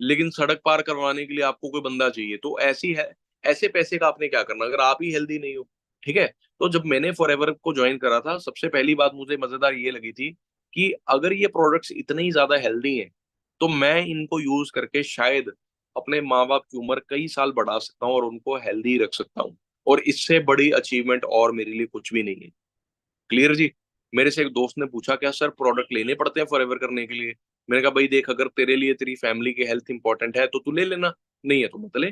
लेकिन सड़क पार करवाने के लिए आपको कोई बंदा चाहिए, तो ऐसी है। ऐसे पैसे का आपने क्या करना अगर आप ही हेल्दी नहीं हो, ठीक है। तो जब मैंने फॉरएवर को ज्वाइन करा था, सबसे पहली बात मुझे मजेदार ये लगी थी कि अगर ये प्रोडक्ट्स इतने ही ज्यादा हेल्दी हैं, तो मैं इनको यूज करके शायद अपने माँ बाप की उम्र कई साल बढ़ा सकता हूँ और उनको हेल्दी रख सकता हूँ। और इससे बड़ी अचीवमेंट और मेरे लिए कुछ भी नहीं है। क्लियर जी। मेरे से एक दोस्त ने पूछा क्या सर प्रोडक्ट लेने पड़ते हैं फॉरएवर करने के लिए। मैंने कहा भाई देख, अगर तेरे लिए तेरी फैमिली की हेल्थ इंपॉर्टेंट है तो तू ले लेना, नहीं है तो मत ले।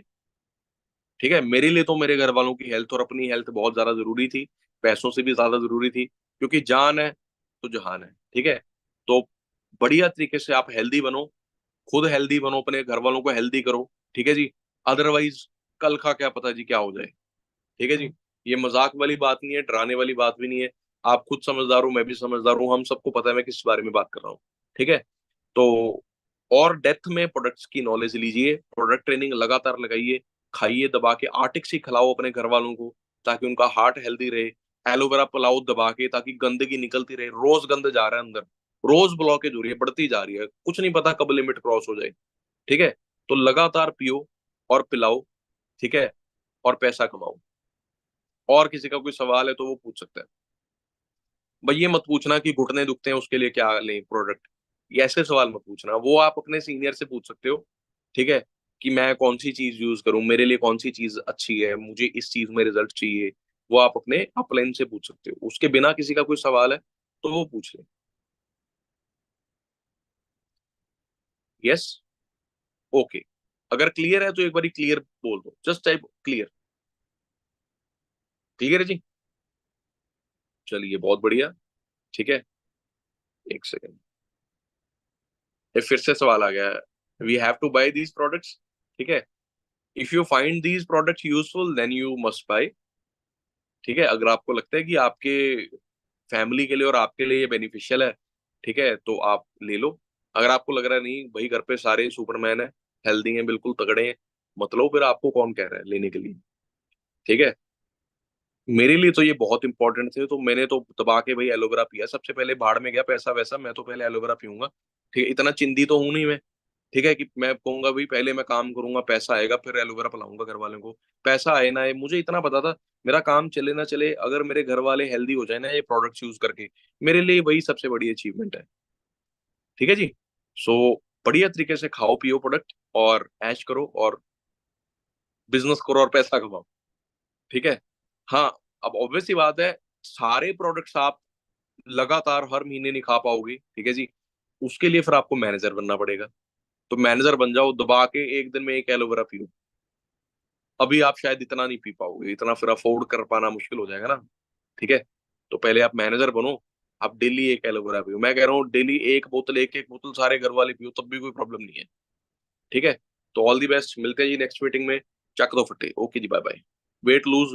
ठीक है, मेरे लिए तो मेरे घर वालों की हेल्थ और अपनी हेल्थ बहुत ज्यादा जरूरी थी, पैसों से भी ज्यादा जरूरी थी, क्योंकि जान है तो जहान है, ठीक है। तो बढ़िया तरीके से आप हेल्दी बनो, खुद हेल्दी बनो, अपने घर वालों को हेल्दी करो, ठीक है जी। अदरवाइज कल का क्या पता जी क्या हो जाए, ठीक है जी। ये मजाक वाली बात नहीं है, डराने वाली बात भी नहीं है। आप खुद समझदार हो, मैं भी समझदार हूँ, हम सबको पता है मैं किस बारे में बात कर रहा हूँ, ठीक है। तो और डेप्थ में प्रोडक्ट्स की नॉलेज लीजिए, प्रोडक्ट ट्रेनिंग लगातार लगाइए, खाइए दबा के, आर्टिक्स ही खिलाओ अपने घर वालों को ताकि उनका हार्ट हेल्दी रहे। एलोवेरा पिलाओ दबा के ताकि गंदगी निकलती रहे, रोज गंद जा रहा है अंदर, रोज ब्लॉकेज हो रही है, बढ़ती जा रही है, कुछ नहीं पता कब लिमिट क्रॉस हो जाए, ठीक है। तो लगातार पियो और पिलाओ, ठीक है, और पैसा कमाओ। और किसी का कोई सवाल है तो वो पूछ सकता है। भाई ये मत पूछना कि घुटने दुखते हैं उसके लिए क्या लें प्रोडक्ट, ये ऐसे सवाल मत पूछना, वो आप अपने सीनियर से पूछ सकते हो, ठीक है। कि मैं कौन सी चीज यूज करूं, मेरे लिए कौन सी चीज अच्छी है, मुझे इस चीज में रिजल्ट चाहिए, वो आप अपने अपलाइन से पूछ सकते हो। उसके बिना किसी का कोई सवाल है तो वो पूछ ले। Yes, okay. अगर क्लियर है तो एक बार क्लियर बोल दो, जस्ट टाइप क्लियर। क्लियर है जी, चलिए बहुत बढ़िया, ठीक है। एक सेकेंड, ये फिर से सवाल आ गया है, we have to buy these products, ठीक है। If you find these products useful then you must buy, ठीक है। अगर आपको लगता है कि आपके फैमिली के लिए और आपके लिए ये बेनिफिशियल है, ठीक है, तो आप ले लो। अगर आपको लग रहा है नहीं भाई घर पे सारे सुपरमैन है, हेल्दी हैं, बिल्कुल तगड़े हैं, मतलब फिर आपको कौन कह रहा है लेने के लिए, ठीक है। मेरे लिए तो ये बहुत इंपॉर्टेंट थे, तो मैंने तो दबा के भाई एलोवेरा पिया सबसे पहले, भाड़ में गया पैसा वैसा, मैं तो पहले एलोवेरा पीऊंगा, ठीक है। इतना चिंदी तो हूं नहीं मैं, ठीक है, कि मैं कहूंगा भाई पहले मैं काम करूंगा पैसा आएगा फिर एलोवेरा पिलाऊंगा घर वालों को। पैसा आए ना आए मुझे इतना पता था, मेरा काम चले ना चले, अगर मेरे घर वाले हेल्दी हो जाए ना ये प्रोडक्ट्स यूज करके, मेरे लिए वही सबसे बड़ी अचीवमेंट है, ठीक है जी। सो बढ़िया तरीके से खाओ पियो प्रोडक्ट और ऐश करो और बिजनेस करो और पैसा कमाओ, ठीक है। हाँ, अब ऑब्वियस सी बात है, सारे प्रोडक्ट्स आप लगातार हर महीने नहीं खा पाओगे, ठीक है जी। उसके लिए फिर आपको मैनेजर बनना पड़ेगा, तो मैनेजर बन जाओ, दबा के एक दिन में एक एलोवेरा पियो। अभी आप शायद इतना नहीं पी पाओगे, इतना फिर अफोर्ड कर पाना मुश्किल हो जाएगा ना, ठीक है। तो पहले आप मैनेजर बनो, आप डेली एक एलोवेरा पियो, मैं कह रहा हूँ डेली एक एक बोतल सारे घर वाले पियो, तब भी कोई प्रॉब्लम नहीं है, ठीक है। तो ऑल दी बेस्ट, मिलते हैं जी नेक्स्ट मीटिंग में, चक दो फटे, ओके जी, बाय बाय। Weight lose